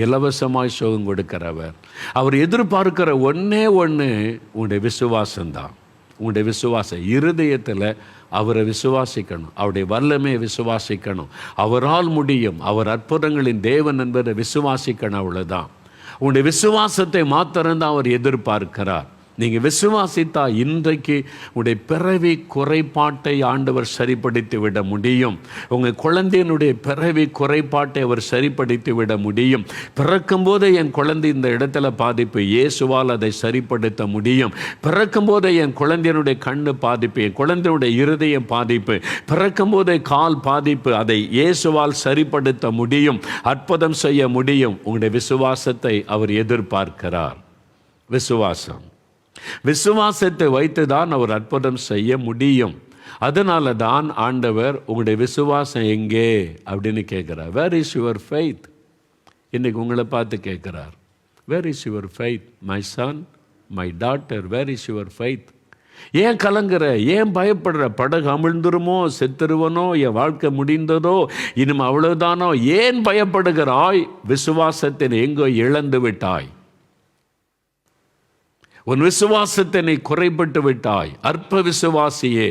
இலவசமாய் சுகம் கொடுக்கிறவர். அவர் எதிர்பார்க்கிற ஒன்றே ஒன்று உன்னுடைய விசுவாசம்தான். உன்னுடைய விசுவாசம் இருதயத்தில் அவரை விசுவாசிக்கணும். அவருடைய வல்லமையை விசுவாசிக்கணும். அவரால் முடியும், அவர் அற்புதங்களின் தேவன் என்பதை விசுவாசிக்கணும். அவ்வளோதான். உன்னுடைய விசுவாசத்தை மாத்திரம்தான் அவர் எதிர்பார்க்கிறார். நீங்கள் விசுவாசித்தா இன்றைக்கு உடைய பிறவி குறைபாட்டை ஆண்டவர் சரிப்படுத்தி விட முடியும். உங்கள் குழந்தையினுடைய பிறவி குறைபாட்டை அவர் சரிப்படுத்தி விட முடியும். பிறக்கும்போதே என் குழந்தை இந்த இடத்துல பாதிப்பு, இயேசுவால் அதை சரிப்படுத்த முடியும். பிறக்கும்போதே என் குழந்தையினுடைய கண்ணு பாதிப்பு, என் குழந்தையினுடைய இருதயம் பாதிப்பு, பிறக்கும்போதே கால் பாதிப்பு, அதை இயேசுவால் சரிப்படுத்த முடியும். அற்புதம் செய்ய முடியும். உங்களுடைய விசுவாசத்தை அவர் எதிர்பார்க்கிறார். விசுவாசம். விசுவாசத்தை வைத்து தான் அவர் அற்புதம் செய்ய முடியும். அதனால தான் ஆண்டவர் உங்களுடைய விசுவாசம் எங்கே அப்படின்னு கேட்குறார். Where is your faith? இன்னைக்கு உங்களை பார்த்து கேட்குறார். Where is your faith my son, my daughter? Where is your faith? ஏன் கலங்குற? ஏன் பயப்படுற? படகு அமிழ்ந்துருமோ, செத்துருவனோ, என் வாழ்க்கை முடிந்ததோ, இனிமே அவ்வளவுதானோ? ஏன் பயப்படுகிறாய்? விசுவாசத்தை எங்கோ இழந்து விட்டாய். உன் விசுவாசத்தை நீ குறைபட்டு விட்டாய். அற்ப விசுவாசியே,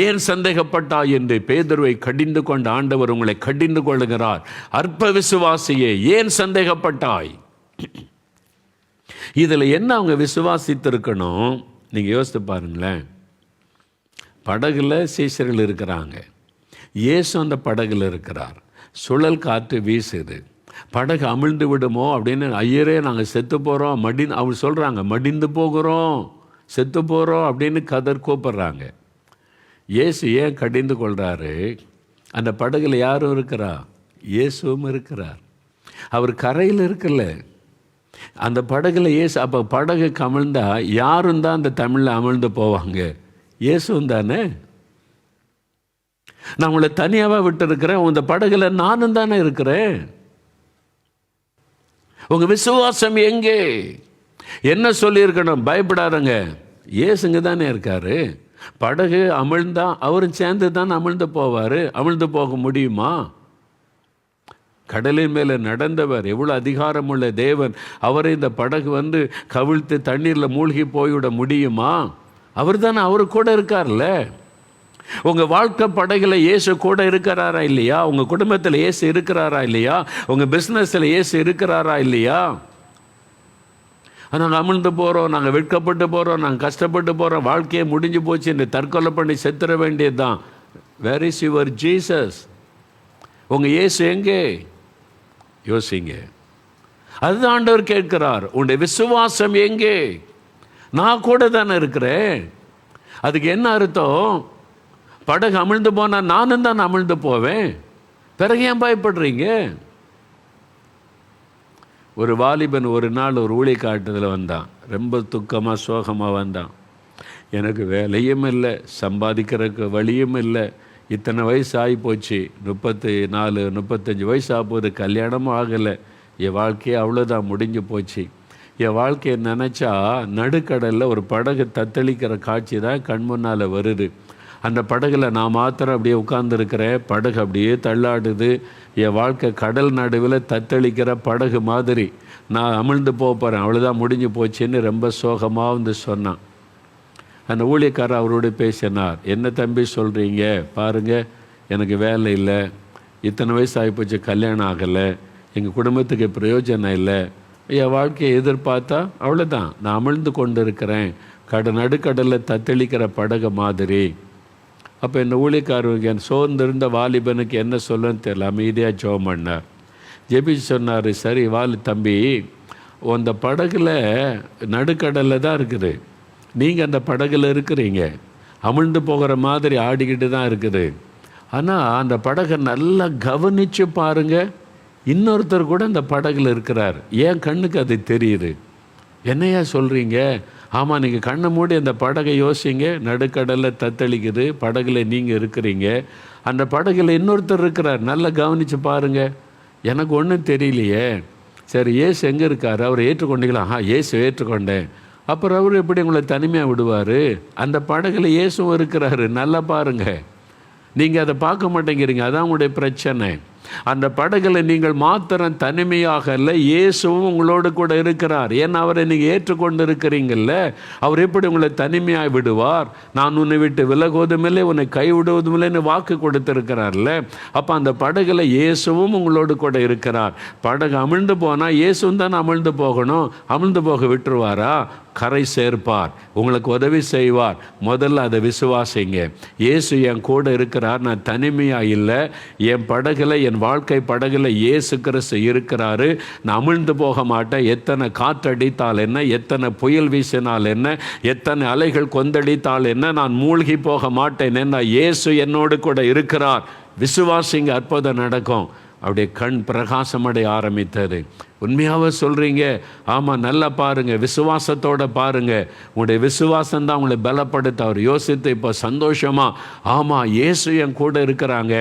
ஏன் சந்தேகப்பட்டாய் என்று பேதுருவை கடிந்து கொண்ட ஆண்டவர் உங்களை கடிந்து கொள்ளுகிறார். அற்ப விசுவாசியே, ஏன் சந்தேகப்பட்டாய்? இதில் என்ன அவங்க விசுவாசித்திருக்கணும்? நீங்கள் யோசித்து பாருங்களேன். படகுல சீசர்கள் இருக்கிறாங்க, இயேசு அந்த படகுல இருக்கிறார். சுழல் காற்று வீசுது, படகு அமிழ்ந்து விடுமோ அப்படின்னு, ஐயரே நாங்கள் செத்து போகிறோம், அவங்க சொல்கிறாங்க, மடிந்து போகிறோம், செத்து போகிறோம் அப்படின்னு கூப்பிட்றாங்க. இயேசு ஏன் கடிந்து கொள்கிறாரு? அந்த படகுல யாரும் இருக்கிறா? இயேசுவும் இருக்கிறார். அவர் கரையில் இருக்கல, அந்த படகுல இயேசு. அப்போ படகு அமிழ்ந்தா யாரும் தான் அந்த தமிழில் அமிழ்ந்து போவாங்க? இயேசுவும் தானே. நான் உங்களை தனியாகவே விட்டு இருக்கிறேன், இந்த படகுல நானும் தானே இருக்கிறேன். உங்கள் விசுவாசம் எங்கே? என்ன சொல்லியிருக்கணும்? பயப்படாதங்க, இயேசுங்க தானே இருக்காரு. படகு அமிழ்ந்தா அவரும் சேர்ந்து தான் அமிழ்ந்து போவார். அமிழ்ந்து போக முடியுமா? கடலின் மேலே நடந்தவர், எவ்வளோ அதிகாரமுள்ள தேவன், அவரை இந்த படகு கவிழ்த்து தண்ணீரில் மூழ்கி போய்விட முடியுமா? அவர் தானே, அவரு கூட இருக்கார்ல. உங்கள் வாழ்க்கை படகுல இயேசு கூட இருக்கிறாரா இல்லையா? உங்கள் குடும்பத்தில் இயேசு இருக்கிறாரா இல்லையா? உங்கள் பிஸ்னஸில் இயேசு இருக்கிறாரா இல்லையா? நாங்கள் அமிழ்ந்து போகிறோம், நாங்கள் வெட்கப்பட்டு போகிறோம், நாங்கள் கஷ்டப்பட்டு போகிறோம், வாழ்க்கையே முடிஞ்சு போச்சு என்று தற்கொலை பண்ணி செத்துற வேண்டியது தான். Where is your Jesus? உங்கள் இயேசு எங்கே? யோசிங்க. அதுதான் ஆண்டவர் கேட்கிறார். உன்னுடைய விசுவாசம் எங்கே? நான் கூட தானே இருக்கிறேன். அதுக்கு என்ன அர்த்தம்? படகு அமிழ்ந்து போனால் நானும் தான் அமிழ்ந்து போவேன். பிறகு ஏன் பயப்படுறீங்க? ஒரு வாலிபன் ஒரு நாள் ஒரு ஊழியக்காட்டத்தில் வந்தான். ரொம்ப துக்கமாக சோகமாக வந்தான். எனக்கு வேலையும் இல்லை, சம்பாதிக்கிறதுக்கு வழியும் இல்லை, இத்தனை வயசு ஆகி போச்சு, 34 35 வயசு ஆகும்போது, கல்யாணமும் ஆகலை, என் வாழ்க்கையே அவ்வளோதான், முடிஞ்சு போச்சு. என் வாழ்க்கையை நினச்சா நடுக்கடலில் ஒரு படகு தத்தளிக்கிற காட்சி தான் கண் முன்னால் வருது. அந்த படகுல நான் மாத்திரம் அப்படியே உட்கார்ந்துருக்கிறேன், படகு அப்படியே தள்ளாடுது. என் வாழ்க்கை கடல் நடுவில் தத்தளிக்கிற படகு மாதிரி, நான் அமிழ்ந்து போகிறேன், அவ்வளோதான், முடிஞ்சு போச்சுன்னு ரொம்ப சோகமாக வந்து சொன்னான். அந்த ஊழியக்காரர் அவரோடு பேசினார். என்ன தம்பி சொல்கிறீங்க, பாருங்கள், எனக்கு வேலை இல்லை, இத்தனை வயசு ஆகிப்போச்சு, கல்யாணம் ஆகலை, எங்கள் குடும்பத்துக்கு பிரயோஜனம் இல்லை, என் வாழ்க்கையை எதிர்பார்த்தா அவ்வளோதான், நான் அமிழ்ந்து கொண்டு இருக்கிறேன், நடுக்கடலில் தத்தளிக்கிற படகு மாதிரி. அப்போ இந்த ஊழியக்காரருக்கு என் சோர்ந்திருந்த வாலிபனுக்கு என்ன சொல்லன்னு தெரியல, அமைதியாக ஜெபம் பண்ணார். ஜெபிச்சு சொன்னார், சரி தம்பி, அந்த படகுல நடுக்கடலில் தான் இருக்குது, நீங்கள் அந்த படகுல இருக்கிறீங்க, அமிழ்ந்து போகிற மாதிரி ஆடிக்கிட்டு தான் இருக்குது. ஆனால் அந்த படகை நல்லா கவனித்து பாருங்கள், இன்னொருத்தர் கூட அந்த படகுல இருக்கிறார், ஏன் கண்ணுக்கு அது தெரியுது. என்னையா சொல்கிறீங்க? ஆமாம், நீங்கள் கண்ணை மூடி அந்த படகை யோசிங்க, நடுக்கடலில் தத்தளிக்குது, படகுல நீங்கள் இருக்கிறீங்க, அந்த படகுல இன்னொருத்தர் இருக்கிறார், நல்லா கவனித்து பாருங்கள். எனக்கு ஒன்றும் தெரியலையே. சரி, இயேசு எங்கே இருக்கார், அவரை ஏற்றுக்கொண்டீங்களா? இயேசு ஏற்றுக்கொண்டேன். அப்புறம் அவர் எப்படி உங்களை தனிமையாக விடுவார்? அந்த படகுல இயேசுவும் இருக்கிறாரு, நல்லா பாருங்கள். நீங்கள் அதை பார்க்க மாட்டேங்கிறீங்க, அதான் உங்களுடைய பிரச்சனை. அந்த படகுல நீங்கள் மாத்திரம் தனிமையாக இல்லை, இயேசுவும் உங்களோடு கூட இருக்கிறார். ஏன்னா அவரை நீங்கள் ஏற்றுக்கொண்டு இருக்கிறீங்கல்ல, அவர் எப்படி உங்களை தனிமையாக விடுவார்? நான் உன்னை விட்டு விலகுவதும் இல்லை, உன்னை கைவிடுவதும் இல்லைன்னு வாக்கு கொடுத்துருக்கிறார்ல. அப்போ அந்த படகுல இயேசுவும் உங்களோடு கூட இருக்கிறார். படகு அமிழ்ந்து போனால் இயேசுவும் தான் அமிழ்ந்து போகணும், அமிழ்ந்து போக விட்டுருவாரா? கரை சேர்ப்பார், உங்களுக்கு உதவி செய்வார். முதல்ல அதை விசுவாசிங்க. இயேசு என் கூட இருக்கிறார், நான் தனிமையாக இல்லை, என் படகுல, என் வாழ்க்கை படகுல இயேசு கிறிஸ்து இருக்கிறாரு, நான் அமிழ்ந்து போக மாட்டேன். எத்தனை காற்றடித்தால் என்ன, எத்தனை புயல் வீசினால் என்ன, எத்தனை அலைகள் கொந்தடித்தால் என்ன, நான் மூழ்கி போக மாட்டேன். என்ன, இயேசு என்னோடு கூட இருக்கிறார். விசுவாசிங்க, அற்புதம் நடக்கும். அப்படியே கண் பிரகாசமடைய ஆரம்பித்தது. உண்மையாக சொல்கிறீங்க? ஆமாம், நல்லா பாருங்கள், விசுவாசத்தோடு பாருங்கள், உங்களுடைய விசுவாசம்தான் உங்களை பலப்படுத்த. அவர் யோசித்து இப்போ சந்தோஷமாக, ஆமாம், இயேசு என் கூட இருக்கிறாங்க,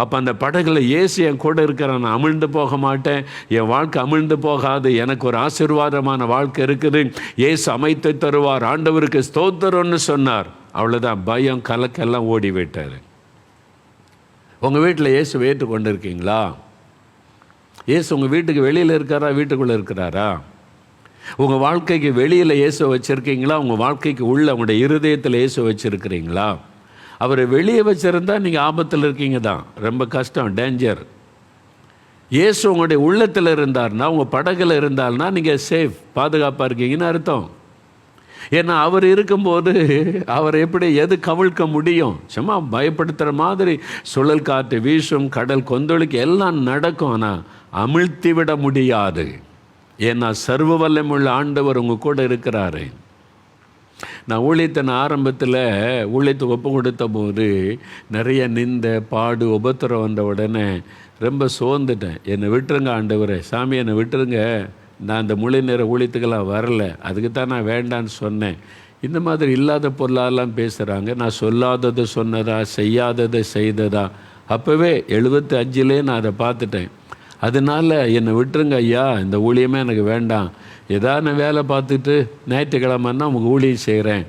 அப்போ அந்த படகுல இயேசு என் கூட இருக்கிறான், நான் அமிழ்ந்து போக மாட்டேன், என் வாழ்க்கை அமிழ்ந்து போகாது, எனக்கு ஒரு ஆசீர்வாதமான வாழ்க்கை இருக்குது, இயேசு அமைத்து தருவார், ஆண்டவருக்கு ஸ்தோத்திரம்னு சொன்னார். அவ்வளோதான், பயம் கலக்கெல்லாம் ஓடிவிட்டார். உங்கள் வீட்டில் இயேசு ஏற்று கொண்டு இருக்கீங்களா? இயேசு உங்கள் வீட்டுக்கு வெளியில் இருக்காரா, வீட்டுக்குள்ளே இருக்கிறாரா? உங்கள் வாழ்க்கைக்கு வெளியில் இயேசு வச்சுருக்கீங்களா, உங்கள் வாழ்க்கைக்கு உள்ள உங்களுடைய இருதயத்தில் இயேசு வச்சுருக்கிறீங்களா? அவரை வெளியே வச்சுருந்தா நீங்கள் ஆபத்தில் இருக்கீங்க தான், ரொம்ப கஷ்டம், டேஞ்சர். இயேசு உங்களுடைய உள்ளத்தில் இருந்தார்னா, உங்கள் படகுல இருந்தால்னா நீங்கள் சேஃப், பாதுகாப்பாக இருக்கீங்கன்னு அர்த்தம். ஏன்னா அவர் இருக்கும்போது அவர் எப்படி எது கவிழ்க்க முடியும்? சும்மா பயப்படுத்துகிற மாதிரி சுழல் காற்று வீசும், கடல் கொந்தளிக்கு எல்லாம் நடக்கும், ஆனால் அமிழ்த்தி விட முடியாது. ஏன்னா சர்வ வல்லமையுள்ள ஆண்டவர் உங்கள் கூட இருக்கிறாரு. நான் ஊழியத்தின் ஆரம்பத்தில் ஊழியத்துக்கு ஒப்பு கொடுத்த போது நிறைய நிந்த பாடு உபத்திரம் வந்த உடனே ரொம்ப சோர்ந்துட்டேன். என்னை விட்டுருங்க ஆண்டவரே, சாமி என்னை விட்டுருங்க, நான் இந்த முழு நேர ஊழியத்துக்கெல்லாம் வரல, அதுக்கு தான் நான் வேண்டான்னு சொன்னேன். இந்த மாதிரி இல்லாத பொருளாலாம் பேசுகிறாங்க. நான் சொல்லாததை சொன்னதா, செய்யாததை செய்ததா? அப்போவே 75லே நான் அதை பார்த்துட்டேன். அதனால் என்னை விட்டுருங்க ஐயா, இந்த ஊழியமே எனக்கு வேண்டாம், ஏதாவது நான் வேலை பார்த்துட்டு ஞாயிற்றுக்கிழமைன்னா உங்களுக்கு ஊழியம் செய்கிறேன்.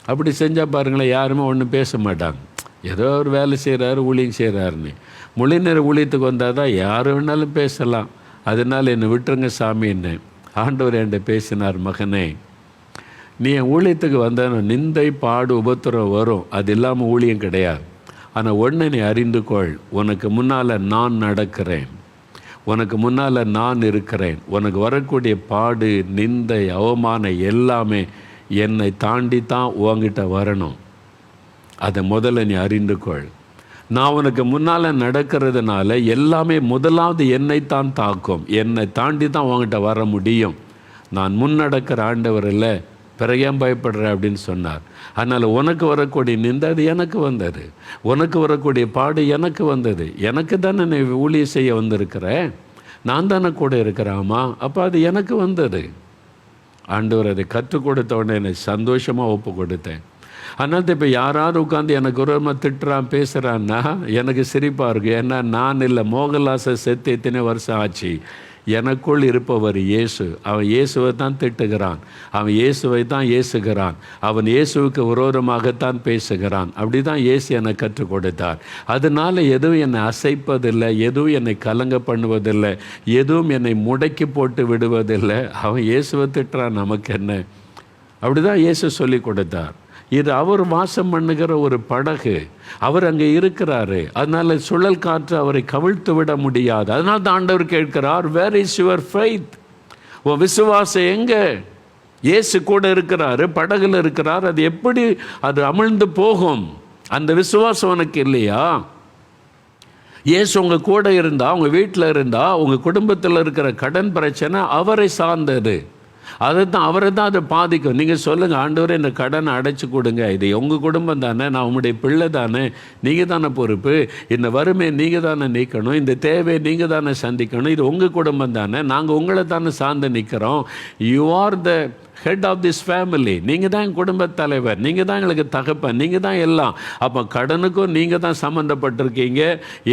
அப்படி செஞ்சால் பாருங்களேன், யாருமே ஒன்றும் பேச மாட்டாங்க. ஏதோ ஒரு வேலை செய்கிறாரு, ஊழியம் செய்கிறாருன்னு. முழு நேர ஊழியத்துக்கு வந்தால் தான் யார் வேணாலும் பேசலாம். அதனால் என்னை விட்டுருங்க சாமின்னு ஆண்டவர் என்கிட்ட பேசினார். மகனே, நீ என் ஊழியத்துக்கு வந்த நிந்தை பாடு உபத்திரம் வரும், அது இல்லாமல் ஊழியம் கிடையாது. ஆனால் ஒன்று நீ அறிந்து கொள், உனக்கு முன்னால் நான் நடக்கிறேன், உனக்கு முன்னால் நான் இருக்கிறேன். உனக்கு வரக்கூடிய பாடு, நிந்தை, அவமானம் எல்லாமே என்னை தாண்டி தான் உன்கிட்ட வரணும். அதை முதல்ல நீ அறிந்து கொள். நான் உனக்கு முன்னால் நடக்கிறதுனால எல்லாமே முதலாவது என்னைத்தான் தாக்கும், என்னை தாண்டி தான் உங்ககிட்ட வர முடியும். நான் முன்னடக்கிற ஆண்டவர் இல்லை, பிறகு ஏன் பயப்படுற அப்படின்னு சொன்னார். அதனால் உனக்கு வரக்கூடிய நிந்தை அது எனக்கு வந்தது, உனக்கு வரக்கூடிய பாடு எனக்கு வந்தது. எனக்கு தானே நீ ஊழியம் செய்ய வந்திருக்கிறேன், நான் தானே கூட இருக்கிறாமா, அப்போ அது எனக்கு வந்தது. ஆண்டவர் அதை கற்றுக் கொடுத்த உடனே என்னை சந்தோஷமாக ஒப்பு கொடுத்தேன். அதனால இப்போ யாராவது உட்காந்து எனக்கு விரோதமாக திட்டுறான் பேசுகிறான்னா எனக்கு சிரிப்பாக இருக்கும். ஏன்னா நான் இல்லை, மோகன்லாஸை செத்து எத்தனை வருஷம் ஆச்சு. எனக்குள் இருப்பவர் இயேசு. அவன் இயேசுவை தான் திட்டுகிறான், அவன் இயேசுவை தான் ஏசுகிறான், அவன் இயேசுவுக்கு விரோதமாகத்தான் பேசுகிறான். அப்படி தான் இயேசு என்னை கற்றுக் கொடுத்தார். அதனால் எதுவும் என்னை அசைப்பதில்லை, எதுவும் என்னை கலங்க பண்ணுவதில்லை, எதுவும் என்னை முடக்கி போட்டு விடுவதில்லை. அவன் இயேசுவை திட்டுறான், நமக்கு என்ன? அப்படி தான் இயேசு சொல்லி கொடுத்தார். இது அவர் வாசம் பண்ணுகிற ஒரு படகு, அவர் அங்கே இருக்கிறாரு. அதனால சுழல் காற்று அவரை கவிழ்த்து விட முடியாது. அதனால தான் ஆண்டவர் கேட்கிறார், வேர் இஸ் யுவர் ஃபெய்த்? உன் விசுவாசம் எங்க? இயேசு கூட இருக்கிறாரு, படகுல இருக்கிறார். அது எப்படி அது அமிழ்ந்து போகும்? அந்த விசுவாசம் உனக்கு இல்லையா? இயேசு உங்க கூட இருந்தா, உங்க வீட்டில் இருந்தா, உங்க குடும்பத்தில் இருக்கிற கடன் பிரச்சனை அவரை சார்ந்தது. அவரை தான் அதை பாதிக்கும். நீங்கள் சொல்லுங்கள், ஆண்டவரே இந்த கடனை அடைச்சி கொடுங்க, இது உங்கள் குடும்பம் தானே, நான் உங்களுடைய பிள்ளை தானே, நீங்கள் தானே பொறுப்பு, இந்த வறுமையை நீங்கள் தானே நீக்கணும், இந்த தேவையை நீங்கள் தானே சந்திக்கணும், இது உங்கள் குடும்பம் தானே, நாங்கள் உங்களை தானே சார்ந்து நிற்கிறோம். You are the head of this family. நீங்கள் தான் என் குடும்பத் தலைவர், நீங்கள் தான் எங்களுக்கு தகப்பன், நீங்கள் தான் எல்லாம். அப்போ கடனுக்கும் நீங்கள் தான் சம்மந்தப்பட்டிருக்கீங்க,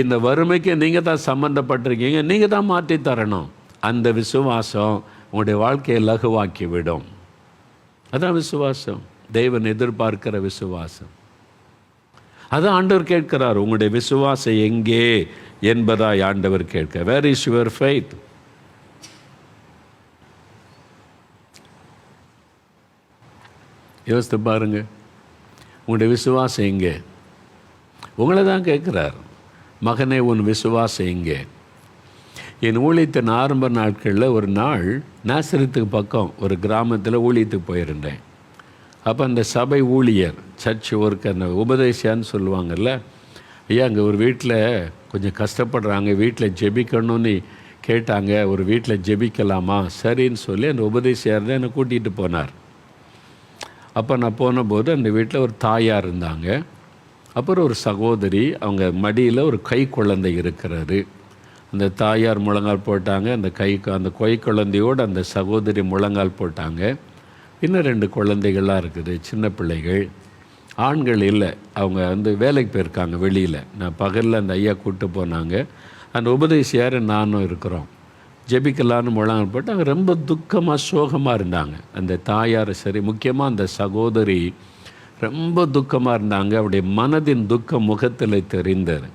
இந்த வறுமைக்கும் நீங்கள் தான் சம்மந்தப்பட்டிருக்கீங்க, நீங்கள் தான் மாற்றி தரணும். அந்த விசுவாசம் உங்களுடைய வாழ்க்கையை லகுவாக்கி விடும். அதான் விசுவாசம், தேவன் எதிர்பார்க்கிற விசுவாசம். அதான் ஆண்டவர் கேட்கிறார், உங்களுடைய விசுவாசம் எங்கே என்பதாய் ஆண்டவர் கேட்க. Where is your faith? யோசித்து பாருங்க, உங்களுடைய விசுவாசம் எங்கே? உங்களை தான் கேட்குறார், மகனே உன் விசுவாசம் எங்கே? என் ஊழியத்தின் ஆரம்ப நாட்களில் ஒரு நாள் நாசரத்துக்கு பக்கம் ஒரு கிராமத்தில் ஊழியத்துக்கு போயிருந்தேன். அப்போ அந்த சபை ஊழியர், சர்ச் ஒர்க், அந்த உபதேசியான்னு சொல்லுவாங்கள்ல, ஐயா அங்கே ஒரு வீட்டில் கொஞ்சம் கஷ்டப்படுறாங்க, வீட்டில் ஜெபிக்கணும்னு கேட்டாங்க, ஒரு வீட்டில் ஜெபிக்கலாமா? சரின்னு சொல்லி அந்த உபதேசியார் தான் என்னை கூட்டிகிட்டு போனார். அப்போ நான் போனபோது அந்த வீட்டில் ஒரு தாயார் இருந்தாங்க, அப்புறம் ஒரு சகோதரி, அவங்க மடியில் ஒரு கை குழந்தை இருக்கிறது. அந்த தாயார் முழங்கால் போட்டாங்க, அந்த கை குழந்தையோடு அந்த சகோதரி முழங்கால் போட்டாங்க. இன்னும் 2 குழந்தைகள்லாம் இருக்குது, சின்ன பிள்ளைகள், ஆண்கள் இல்லை, அவங்க வேலைக்கு போயிருக்காங்க வெளியில். நான் பகலில் அந்த ஐயா கூப்பிட்டு போனாங்க. அந்த உபதேசியார் நானும் இருக்கிறோம், ஜெபிக்கலான்னு முழங்கால் போட்டு அங்கே ரொம்ப துக்கமாக சோகமாக இருந்தாங்க. அந்த தாயார் சரி, முக்கியமாக அந்த சகோதரி ரொம்ப துக்கமாக இருந்தாங்க. அவருடைய மனதின் துக்கம் முகத்தில் தெரிந்தது.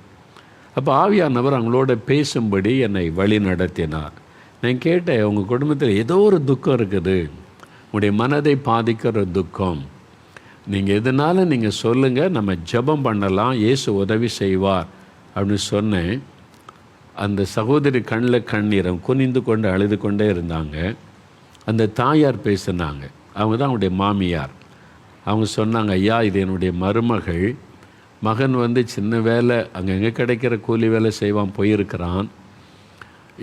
அப்போ ஆவியானவர் அவங்களோட பேசும்படி என்னை வழி நடத்தினார். நான் கேட்டேன், உங்கள் குடும்பத்தில் ஏதோ ஒரு துக்கம் இருக்குது, உங்களுடைய மனதை பாதிக்கிற துக்கம், நீங்கள் எதனால நீங்கள் சொல்லுங்கள், நம்ம ஜெபம் பண்ணலாம், இயேசு உதவி செய்வார் அப்படின்னு சொன்னேன். அந்த சகோதரி கண்ணில் கண்ணீரம் குனிந்து கொண்டு அழுது கொண்டே இருந்தாங்க. அந்த தாயார் பேசினாங்க, அவங்க தான் அவங்களுடைய மாமியார். அவங்க சொன்னாங்க, ஐயா இது என்னுடைய மருமகள், மகன் சின்ன வேலை அங்கங்கே கிடைக்கிற கூலி வேலை செய்வான், போயிருக்கிறான்.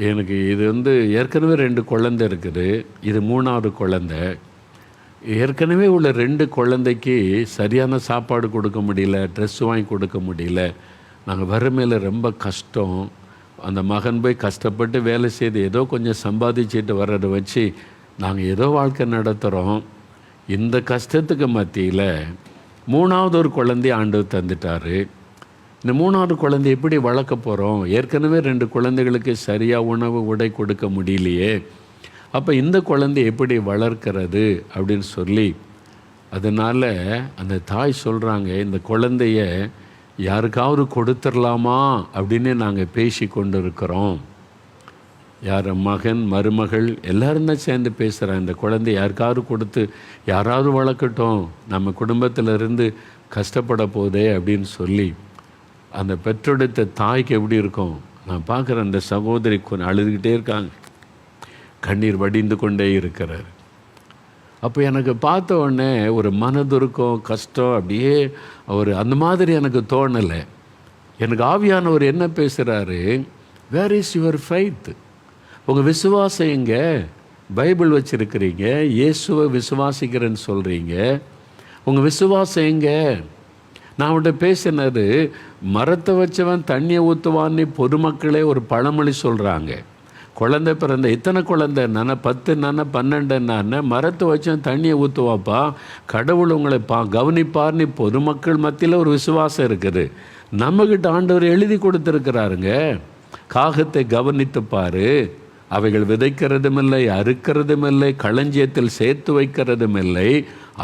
எனக்கு இது ஏற்கனவே 2 குழந்தை இருக்குது, இது 3வது குழந்தை. ஏற்கனவே உள்ள 2 குழந்தைக்கு சரியான சாப்பாடு கொடுக்க முடியல, ட்ரெஸ் வாங்கி கொடுக்க முடியல, நாங்கள் வறுமையில் ரொம்ப கஷ்டம். அந்த மகன் போய் கஷ்டப்பட்டு வேலை செய்து ஏதோ கொஞ்சம் சம்பாதிச்சுட்டு வர்றதை வச்சு நாங்கள் ஏதோ வாழ்க்கை நடத்துகிறோம். இந்த கஷ்டத்துக்கு மத்தியில் 3வது ஒரு குழந்தைய ஆண்டவர் தந்துட்டார். இந்த 3வது குழந்தை எப்படி வளர்க்க போகிறோம்? ஏற்கனவே 2 குழந்தைகளுக்கு சரியாக உணவு உடை கொடுக்க முடியலையே, அப்போ இந்த குழந்தை எப்படி வளர்க்கிறது அப்படின்னு சொல்லி, அதனால் அந்த தாய் சொல்கிறாங்க, இந்த குழந்தைய யாருக்காவது கொடுத்துடலாமா அப்படின்னு நாங்கள் பேசி கொண்டு இருக்கிறோம். யார் மகன் மருமகள் எல்லோரும் தான் சேர்ந்து பேசுகிறாங்க, இந்த குழந்தை யாருக்காவது கொடுத்து யாராவது வளர்க்கட்டும், நம்ம குடும்பத்திலிருந்து கஷ்டப்பட போதே அப்படின்னு சொல்லி. அந்த பெற்றெடுத்த தாய்க்கு எப்படி இருக்கும்? நான் பார்க்குறேன், அந்த சகோதரி கொஞ்சம் அழுதுகிட்டே இருக்காங்க, கண்ணீர் வடிந்து கொண்டே இருக்கிறார். அப்போ எனக்கு பார்த்த உடனே ஒரு மனதுருக்கம், கஷ்டம், அப்படியே அந்த மாதிரி எனக்கு தோணலை. எனக்கு ஆவியானவர் என்ன பேசுகிறாரு, வேர் இஸ் யுவர் ஃபெய்த்? உங்கள் விசுவாசம் எங்க? பைபிள் வச்சுருக்கிறீங்க, இயேசுவை விசுவாசிக்கிறேன்னு சொல்கிறீங்க, உங்கள் விசுவாசம் எங்க? நான் அவன்கிட்ட பேசினது, மரத்தை வச்சவன் தண்ணியை ஊற்றுவான்னு பொதுமக்களே ஒரு பழமொழி சொல்கிறாங்க. குழந்தை பிறந்த இத்தனை குழந்தை என்னன்னா 10 என்னன்னா 12 என்னன்னா மரத்தை வச்சு தண்ணியை ஊற்றுவாப்பா, கடவுள் உங்களை கவனிப்பார்னு பொதுமக்கள் மத்தியில் ஒரு விசுவாசம் இருக்குது. நம்மக்கிட்ட ஆண்டவர் எழுதி கொடுத்துருக்கிறாருங்க. காகத்தை கவனித்து பாரு, அவைகள் விதைக்கிறதும் இல்லை, அறுக்கிறதும் இல்லை, களஞ்சியத்தில் சேர்த்து வைக்கிறதும் இல்லை,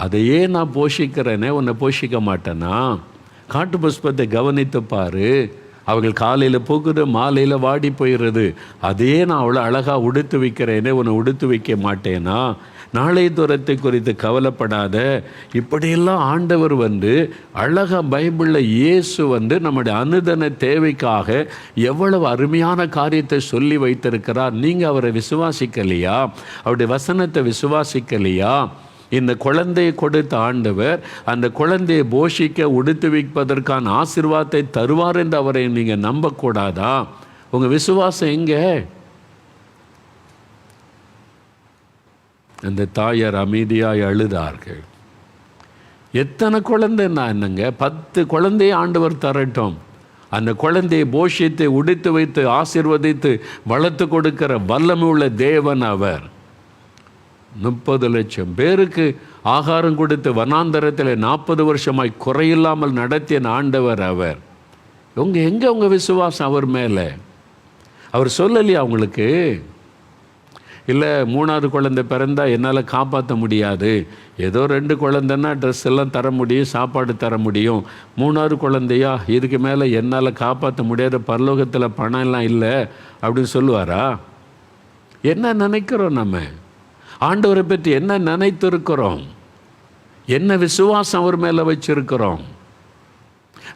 அதையே நான் போஷிக்கிறேனே, உன்னை போஷிக்க மாட்டேனா? காட்டு புஷ்பத்தை கவனித்து பாரு, அவர்கள் காலையில் பூக்குது, மாலையில் வாடி போயிடுறது, அதையே நான் அவ்வளோ அழகாக உடுத்து வைக்கிறேனே, உன்னை உடுத்து வைக்க மாட்டேனா? நாளை தூரத்தை குறித்து கவலைப்படாத. இப்படியெல்லாம் ஆண்டவர் அழகாக பைபிளில் இயேசு நம்முடைய அனுதின தேவைக்காக எவ்வளவு அருமையான காரியத்தை சொல்லி வைத்திருக்கிறார். நீங்கள் அவரை விசுவாசிக்கலையா? அவருடைய வசனத்தை விசுவாசிக்கலையா? இந்த குழந்தையை கொடுத்த ஆண்டவர் அந்த குழந்தையை போஷிக்க உடுத்து வைப்பதற்கான ஆசீர்வாதத்தை தருவார் என்று அவரை நீங்கள் நம்பக்கூடாதா? உங்கள் விசுவாசம் எங்கே? அந்த தாயார் அமைதியாய் அழுதார்கள். எத்தனை குழந்தைன்னா என்னங்க, 10 குழந்தையை ஆண்டவர் தரட்டும், அந்த குழந்தையை போஷித்து உடுத்து வைத்து ஆசீர்வதித்து வளர்த்து கொடுக்கிற வல்லமை உள்ள தேவன் அவர். 30 லட்சம் பேருக்கு ஆகாரம் கொடுத்து வனாந்தரத்தில் 40 வருஷமாய் குறையில்லாமல் நடத்திய ஆண்டவர் அவர். எங்கே உங்கள் விசுவாசம் அவர் மேலே? அவர் சொல்லலையா உங்களுக்கு? இல்லை 3வது குழந்தை பிறந்தா என்னால் காப்பாற்ற முடியாது, ஏதோ 2 குழந்தைன்னா ட்ரெஸ் எல்லாம் தர முடியும், சாப்பாடு தர முடியும், 3வது குழந்தையா இதுக்கு மேலே என்னால் காப்பாற்ற முடியாத, பரலோகத்தில் பணம் எல்லாம் இல்லை அப்படின்னு சொல்லுவாரா? என்ன நினைக்கிறோம்? நம்ம ஆண்டவரை பற்றி என்ன நினைத்திருக்கிறோம்? என்ன விசுவாசம் அவர் மேலே வச்சிருக்கிறோம்?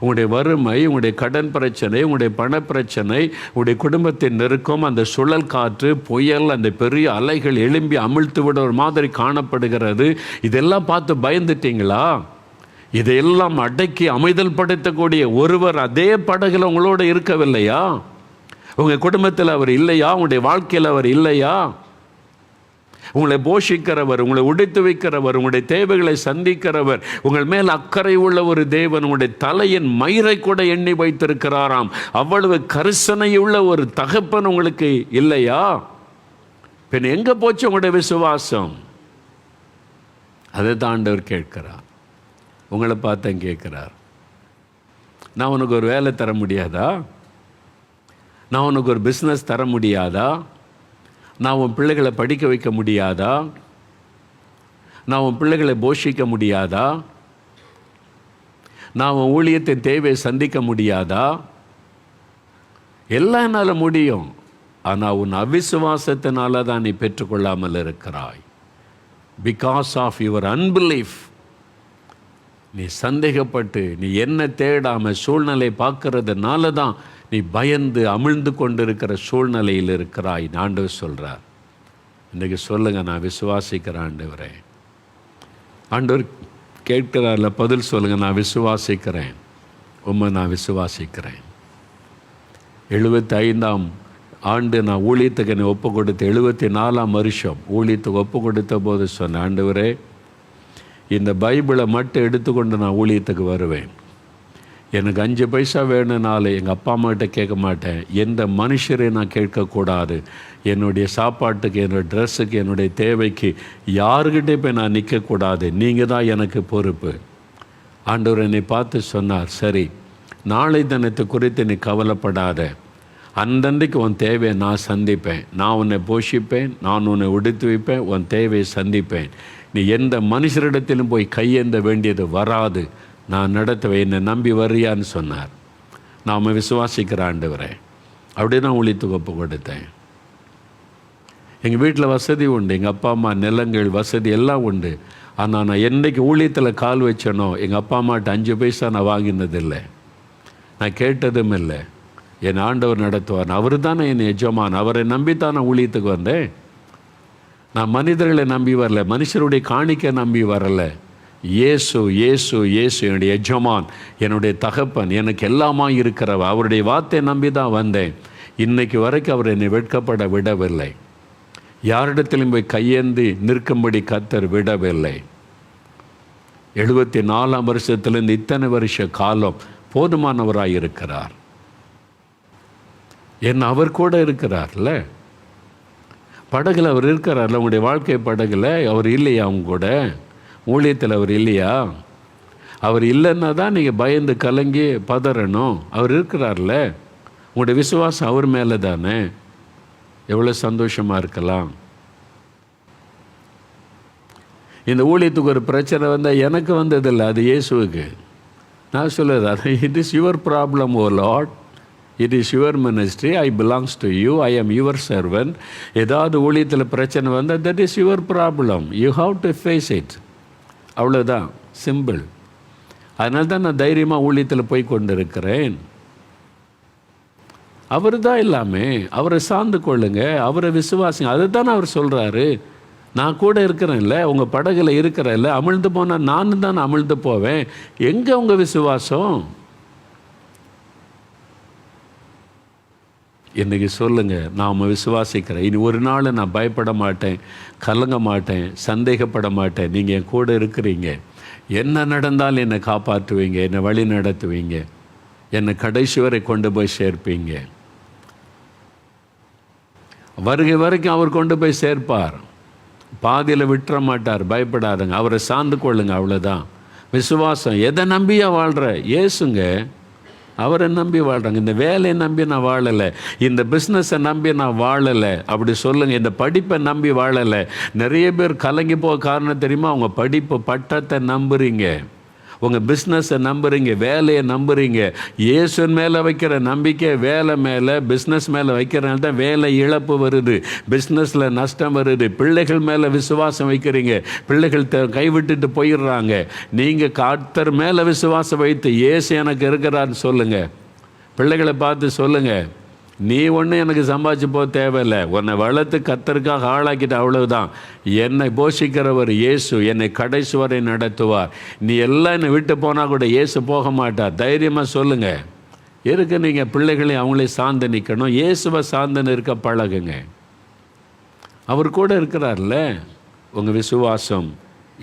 உங்களுடைய வறுமை, உங்களுடைய கடன் பிரச்சனை, உங்களுடைய பண பிரச்சனை, உங்களுடைய குடும்பத்தின் நெருக்கம், அந்த சுழல் காற்று, புயல், அந்த பெரிய அலைகள் எழும்பி அமிழ்த்து விட ஒரு மாதிரி காணப்படுகிறது. இதெல்லாம் பார்த்து பயந்துட்டீங்களா? இதையெல்லாம் அடக்கி அமைதல் படுத்தக்கூடிய ஒருவர் அதே படகுல உங்களோட இருக்கவில்லையா? உங்கள் குடும்பத்தில் அவர் இல்லையா? உங்களுடைய வாழ்க்கையில் அவர் இல்லையா? உங்களை போஷிக்கிறவர், உங்களை உடைத்து வைக்கிறவர், உங்களுடைய தேவைகளை சந்திக்கிறவர், உங்கள் மேல் அக்கறை உள்ள ஒரு தேவன், உங்களுடைய தலையின் மயிரை கூட எண்ணி வைத்திருக்கிறாராம். அவ்வளவு கரிசனையுள்ள ஒரு தகப்பன் உங்களுக்கு இல்லையா? பின் எங்கே போச்சு உங்களுடைய விசுவாசம்? அதை தான் ஆண்டவர் கேட்கிறார். உங்களை பார்த்தேன் கேட்கிறார். நான் உனக்கு ஒரு வேலை தர முடியாதா? நான் உனக்கு ஒரு பிஸ்னஸ் தர முடியாதா? நான் உன் பிள்ளைகளை படிக்க வைக்க முடியாதா? நான் உன் பிள்ளைகளை போஷிக்க முடியாதா? நான் உன் ஊழியத்தின் தேவையை சந்திக்க முடியாதா? எல்லாம் என்னால் முடியும். ஆனால் உன் அவிசுவாசத்தினால தான் நீ பெற்றுக்கொள்ளாமல் இருக்கிறாய். Because of your unbelief. நீ சந்தேகப்பட்டு நீ என்ன தேடாமல் சூழ்நிலை பார்க்கறதுனால தான் நீ பயந்து அமிழ்ந்து கொண்டிருக்கிற சூழ்நிலையில் இருக்கிறாய். ஆண்டவர் சொல்கிறார். இன்றைக்கி சொல்லுங்கள், நான் விசுவாசிக்கிறேன் ஆண்டவரே. ஆண்டவர் கேட்கிறார்ல, பதில் சொல்லுங்கள், நான் விசுவாசிக்கிறேன், உம்மை நான் விசுவாசிக்கிறேன். 75ஆம் ஆண்டு நான் ஊழியத்துக்கு என்னை ஒப்பு கொடுத்து 74ஆம் வருஷம் ஊழியத்துக்கு ஒப்பு கொடுத்த போது சொன்னேன், ஆண்டவரே இந்த பைபிளை மட்டும் எடுத்துக்கொண்டு நான் ஊழியத்துக்கு வருவேன். எனக்கு 5 பைசா வேணும்னாலும் எங்கள் அப்பா அம்மாகிட்ட கேட்க மாட்டேன். எந்த மனுஷரை நான் கேட்கக்கூடாது. என்னுடைய சாப்பாட்டுக்கு, என்னுடைய ட்ரெஸ்ஸுக்கு, என்னுடைய தேவைக்கு யாருக்கிட்டே போய் நான் நிற்கக்கூடாது. நீங்கள் தான் எனக்கு பொறுப்பு. ஆண்டவர் என்னை பார்த்து சொன்னார், சரி, நாளை தினத்தை குறித்து நீ கவலைப்படாத. அந்தன்றைக்கு உன் தேவையை நான் சந்திப்பேன். நான் உன்னை போஷிப்பேன், நான் உன்னை உடுத்து வைப்பேன், உன் தேவையை சந்திப்பேன். நீ எந்த மனுஷரிடத்திலும் போய் கையேந்த வேண்டியது வராது. நான் நடத்துவேன், என்னை நம்பி வர்றியான்னு சொன்னார். நாம் விசுவாசிக்கிற ஆண்டவரே. அப்படியே நான் ஊழியத்துக்கு ஒப்பு கொடுத்தேன். எங்கள் வீட்டில் வசதி உண்டு, எங்கள் அப்பா அம்மா நிலங்கள் வசதி எல்லாம் உண்டு. ஆனால் நான் என்றைக்கு ஊழியத்தில் கால் வச்சேனோ எங்கள் அப்பா அம்மாட்ட 5 பைசா நான் வாங்கினதில்லை, நான் கேட்டதும் இல்லை. என் ஆண்டவர் நடத்துவார். அவர் தானே என் எஜமான். அவரை நம்பித்தான் நான் ஊழியத்துக்கு வந்தேன். நான் மனிதர்களை நம்பி வரல, மனுஷருடைய காணிக்கை நம்பி வரலை. இயேசு இயேசு இயேசு என்னுடைய எஜமான், என்னுடைய தகப்பன், எனக்கு எல்லாமா இருக்கிறவர். அவருடைய வார்த்தையை நம்பி தான் வந்தேன். இன்னைக்கு வரைக்கும் அவர் என்னை வெட்கப்பட விடவில்லை. யாரிடத்திலும் போய் கையேந்தி நிற்கும்படி கர்த்தர் விடவில்லை. 74ஆம் வருஷத்திலிருந்து இத்தனை வருஷ காலம் போதுமானவராக இருக்கிறார். அவர் கூட இருக்கிறார்ல. படகுல அவர் இருக்கிறார்ல, உங்களுடைய வாழ்க்கை படகுல அவர் இல்லையா? அவங்க கூட ஊழியத்தில் அவர் இல்லையா? அவர் இல்லைன்னா தான் நீங்கள் பயந்து கலங்கி பதறணும். அவர் இருக்கிறார்ல, உங்களுடைய விசுவாசம் அவர் மேலே தானே. எவ்வளோ சந்தோஷமாக இருக்கலாம். இந்த ஊழியத்துக்கு ஒரு பிரச்சனை வந்தால் எனக்கு வந்ததில்லை, அது இயேசுவுக்கு. நான் சொல்லுறது அது, it is your problem oh Lord, it is your ministry, I belongs to you, I am your servant. ஏதாவது ஊழியத்தில் பிரச்சனை வந்தால் that is your problem, you have to face it. அவ்வளோதான், சிம்பிள். அதனால தான் நான் தைரியமாக ஊழியத்தில் போய் கொண்டு இருக்கிறேன். அவர் தான் எல்லாமே. அவரை சார்ந்து கொள்ளுங்க, அவரை விசுவாசிங்க. அதை தான் அவர் சொல்கிறாரு. நான் கூட இருக்கிறேன்ல, உங்கள் படகுல இருக்கிறேன்ல, அமிழ்ந்து போனால் நானும் தான் அமிழ்ந்து போவேன். எங்கே உங்கள் விசுவாசம்? இன்றைக்கி சொல்லுங்கள், நான் விசுவாசிக்கிறேன். இனி ஒரு நாள் நான் பயப்பட மாட்டேன், கலங்க மாட்டேன், சந்தேகப்பட மாட்டேன். நீங்கள் என் கூட இருக்கிறீங்க. என்ன நடந்தாலும் என்னை காப்பாற்றுவீங்க, என்னை வழி நடத்துவீங்க, என்னை கடைசி வரை கொண்டு போய் சேர்ப்பீங்க. வருகை வரைக்கும் அவர் கொண்டு போய் சேர்ப்பார். பாதியில் விட்டுற மாட்டார். பயப்படாதுங்க, அவரை சார்ந்து கொள்ளுங்க. அவ்வளோதான் விசுவாசம். எதை நம்பியா வாழ்கிற? இயேசுங்க. அவரை நம்பி வாழ்கிறாங்க. இந்த வேலையை நம்பி நான் வாழலை, இந்த பிஸ்னஸை நம்பி நான் வாழலை அப்படி சொல்லுங்கள். இந்த படிப்பை நம்பி வாழலை. நிறைய பேர் கலங்கி போக காரணம் தெரியுமா? அவங்க படிப்பு பட்டத்தை நம்புறீங்க, உங்கள் பிஸ்னஸை நம்புறீங்க, வேலையை நம்புறீங்க. இயேசுவின் மேலே வைக்கிற நம்பிக்கை வேலை மேலே, பிஸ்னஸ் மேலே வைக்கிறனால தான் வேலை இழப்பு வருது, பிஸ்னஸில் நஷ்டம் வருது. பிள்ளைகள் மேலே விசுவாசம் வைக்கிறீங்க, பிள்ளைகள் கைவிட்டுட்டு போயிடுறாங்க. நீங்கள் கர்த்தர் மேலே விசுவாசம் வைத்து இயேசு எனக்கு இருக்கிறான்னு சொல்லுங்கள். பிள்ளைகளை பார்த்து சொல்லுங்கள், நீ ஒன்று எனக்கு சம்பாதிச்சு போக தேவையில்லை, உன்னை வளர்த்து கர்த்தருக்காக ஆளாக்கிட்டு அவ்வளவுதான். என்னை போஷிக்கிறவர் இயேசு, என்னை கடைசி வரை நடத்துவார். நீ எல்லாம் என்னை விட்டு போனால் கூட இயேசு போக மாட்டார். தைரியமாக சொல்லுங்கள். இருக்கு, நீங்கள் பிள்ளைகளையும் அவங்களே சார்ந்து நிற்கணும். இயேசுவை சார்ந்து இருக்க பழகுங்க. அவர் கூட இருக்கிறார்ல. உங்கள் விசுவாசம்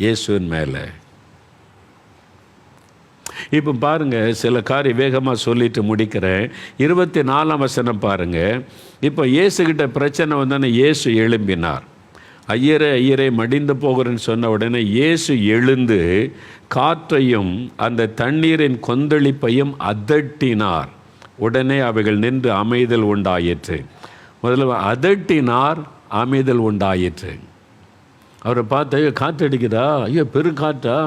இயேசுவின் மேலே. இப்போ பாருங்கள், சில காரியம் வேகமாக சொல்லிட்டு முடிக்கிறேன். 24ஆம் வசனம் பாருங்கள். இப்போ இயேசுகிட்ட பிரச்சனை வந்தோடனே இயேசு எழும்பினார். ஐயரே ஐயரே மடிந்து போகிறேன்னு சொன்ன உடனே இயேசு எழுந்து காற்றையும் அந்த தண்ணீரின் கொந்தளிப்பையும் அதட்டினார். உடனே அவைகள் நின்று அமைதல் உண்டாயிற்று. முதல்ல அதட்டினார், அமைதல் உண்டாயிற்று. அவரை பார்த்து, ஐயோ காற்றடிக்குதா, ஐயோ பெருங்காற்றா,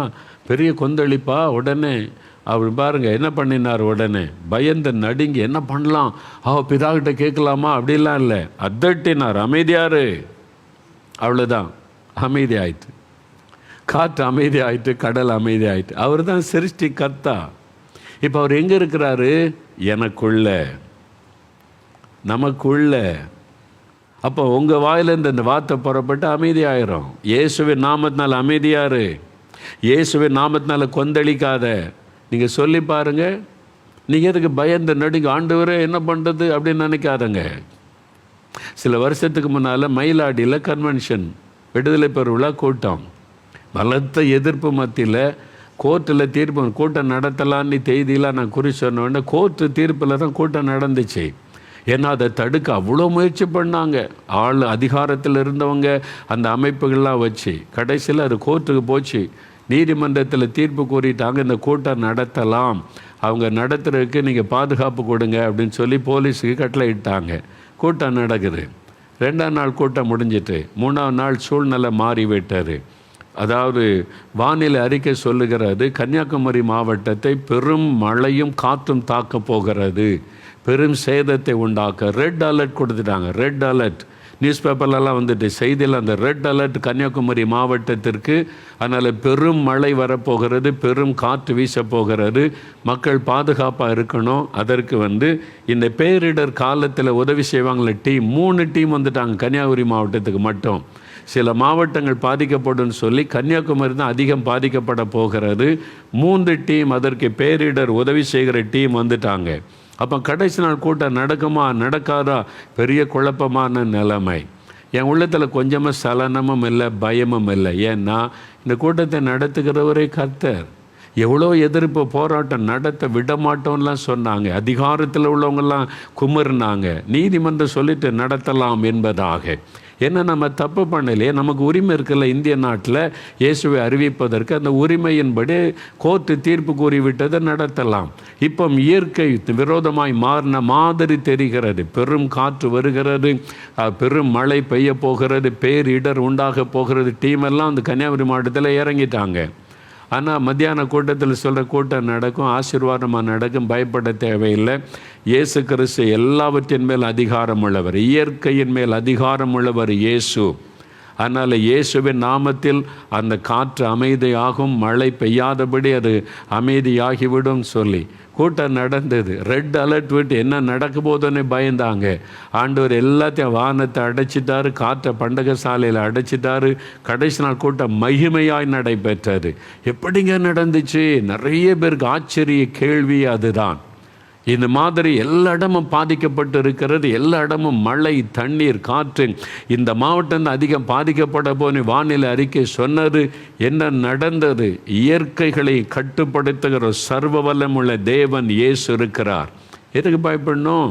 பெரிய கொந்தளிப்பா. உடனே அவர் பாருங்கள் என்ன பண்ணினார். உடனே பயந்த நடுங்கி என்ன பண்ணலாம், பிதாகிட்ட கேட்கலாமா அப்படிலாம் இல்லை, அதட்டினார், அமைதியாரு. அவ்வளோதான், அமைதி ஆயிட்டு. காற்று அமைதி ஆயிட்டு, கடல் அமைதி ஆயிட்டு. அவர் தான் சிருஷ்டி கர்த்தா. இப்போ அவர் எங்கே இருக்கிறாரு? எனக்குள்ள, நமக்குள்ள. அப்போ உங்கள் வாயிலேருந்து இந்த வார்த்தை புறப்பட்டு அமைதி ஆயிரும். இயேசுவின் நாமத்தினால் அமைதியாரு, இயேசுவின் நாமத்தினால கொந்தளிக்காத. நீங்கள் சொல்லி பாருங்கள். நீங்கள் எதுக்கு பயந்து நடுங்க, ஆண்டவரே என்ன பண்ணுறது அப்படின்னு நினைக்காதங்க. சில வருஷத்துக்கு முன்னால் மயிலாடியில் கன்வென்ஷன், விடுதலை பெருவிழா கூட்டம், பலத்த எதிர்ப்பு மத்தியில் கோர்ட்டில் தீர்ப்பு, கூட்டம் நடத்தலான்னு செய்தியெல்லாம் நான் குறி சொன்ன உடனே கோர்ட்டு தீர்ப்பில் தான் கூட்டம் நடந்துச்சு. ஏன்னா அதை தடுக்க அவ்வளோ முயற்சி பண்ணாங்க. அதிகாரத்தில் இருந்தவங்க அந்த அமைப்புகள்லாம் வச்சு கடைசியில் அது கோர்ட்டுக்கு போச்சு. நீதிமன்றத்தில் தீர்ப்பு கூறிட்டாங்க, இந்த கூட்டம் நடத்தலாம், அவங்க நடத்துறதுக்கு நீங்கள் பாதுகாப்பு கொடுங்க அப்படின்னு சொல்லி போலீஸுக்கு கட்டளை இட்டாங்க. கூட்டம் நடக்குது. 2ஆம் நாள் கூட்டம் முடிஞ்சிட்டு 3ஆம் நாள் சூழ்நிலை மாறிவிட்டார். அதாவது வானிலை அறிக்கை சொல்லுகிறது, கன்னியாகுமரி மாவட்டத்தை பெரும் மழையும் காற்றும் தாக்க போகிறது, பெரும் சேதத்தை உண்டாக்க ரெட் அலர்ட் கொடுத்துட்டாங்க. ரெட் அலர்ட் நியூஸ் பேப்பர்லலாம் வந்துட்டு செய்தியில் அந்த ரெட் அலர்ட் கன்னியாகுமரி மாவட்டத்திற்கு. அதனால் பெரும் மழை வரப்போகிறது, பெரும் காற்று வீசப்போகிறது, மக்கள் பாதுகாப்பாக இருக்கணும். அதற்கு இந்த பேரிடர் காலத்தில் உதவி செய்வாங்களே டீம், 3 டீம் வந்துட்டாங்க கன்னியாகுமரி மாவட்டத்துக்கு மட்டும். சில மாவட்டங்கள் பாதிக்கப்படும் சொல்லி கன்னியாகுமரி தான் அதிகம் பாதிக்கப்பட போகிறது. 3 டீம், அதற்கு பேரிடர் உதவி செய்கிற டீம் வந்துட்டாங்க. அப்போ கடைசி நாள் கூட்டம் நடக்குமா நடக்காதா, பெரிய குழப்பமான நிலைமை. என் உள்ளத்தில் கொஞ்சமாக சலனமும் இல்லை, பயமும் இல்லை. ஏன்னா இந்த கூட்டத்தை நடத்துகிறவரே கர்த்தர். எவ்வளோ எதிர்ப்பு போராட்டம் நடத்த விடமாட்டோம்லாம் சொன்னாங்க. அதிகாரத்தில் உள்ளவங்கெல்லாம் குமுறினாங்க. நீதிமன்றம் சொல்லிட்டு நடத்தலாம் என்பதாக. ஏன்னா நம்ம தப்பு பண்ணலையே, நமக்கு உரிமை இருக்குல்ல இந்திய நாட்டில் இயேசுவை அறிவிப்பதற்கு. அந்த உரிமையின்படி கோர்ட்டு தீர்ப்பு கூறிவிட்டதை நடத்தலாம். இப்போ இயற்கை விரோதமாய் மாறின மாதிரி தெரிகிறது. பெரும் காற்று வருகிறது, பெரும் மழை பெய்ய போகிறது, பேரிடர் உண்டாக போகிறது. டீம் எல்லாம் அந்த கன்னியாகுமரி மாவட்டத்தில் இறங்கிட்டாங்க. ஆனால் மத்தியான கூட்டத்தில் சொல்கிற கூட்டம் நடக்கும், ஆசீர்வாதமாக நடக்கும், பயப்பட தேவையில்லை. இயேசு கிறிஸ்து எல்லாவற்றின் மேல் அதிகாரம் உள்ளவர், இயற்கையின் மேல் அதிகாரம் உள்ளவர் இயேசு. அதனால் இயேசுவின் நாமத்தில் அந்த காற்று அமைதியாகும், மழை பெய்யாதபடி அது அமைதியாகிவிடும் சொல்லி கூட்டம் நடந்தது. ரெட் அலர்ட் விட்டு என்ன நடக்க போதுன்னு பயந்தாங்க. ஆண்டவர் எல்லாத்தையும் வானத்தை அடைச்சிட்டாரு, காற்றை பண்டக சாலையில் அடைச்சிட்டாரு. கடைசி நாள் கூட்டம் மகிமையாய் நடைபெற்றது. எப்படிங்க நடந்துச்சு? நிறைய பேருக்கு ஆச்சரிய கேள்வி அதுதான். இந்த மாதிரி எல்லா இடமும் பாதிக்கப்பட்டு இருக்கிறது. எல்லா இடமும் மழை, தண்ணீர், காற்று. இந்த மாவட்டம் அதிகம் பாதிக்கப்பட போன வானிலை அறிக்கை சொன்னது. என்ன நடந்தது? இயற்கைகளை கட்டுப்படுத்துகிற சர்வ வல்லமுள்ள தேவன் இயேசு இருக்கிறார். எதுக்கு பயப்படணும்?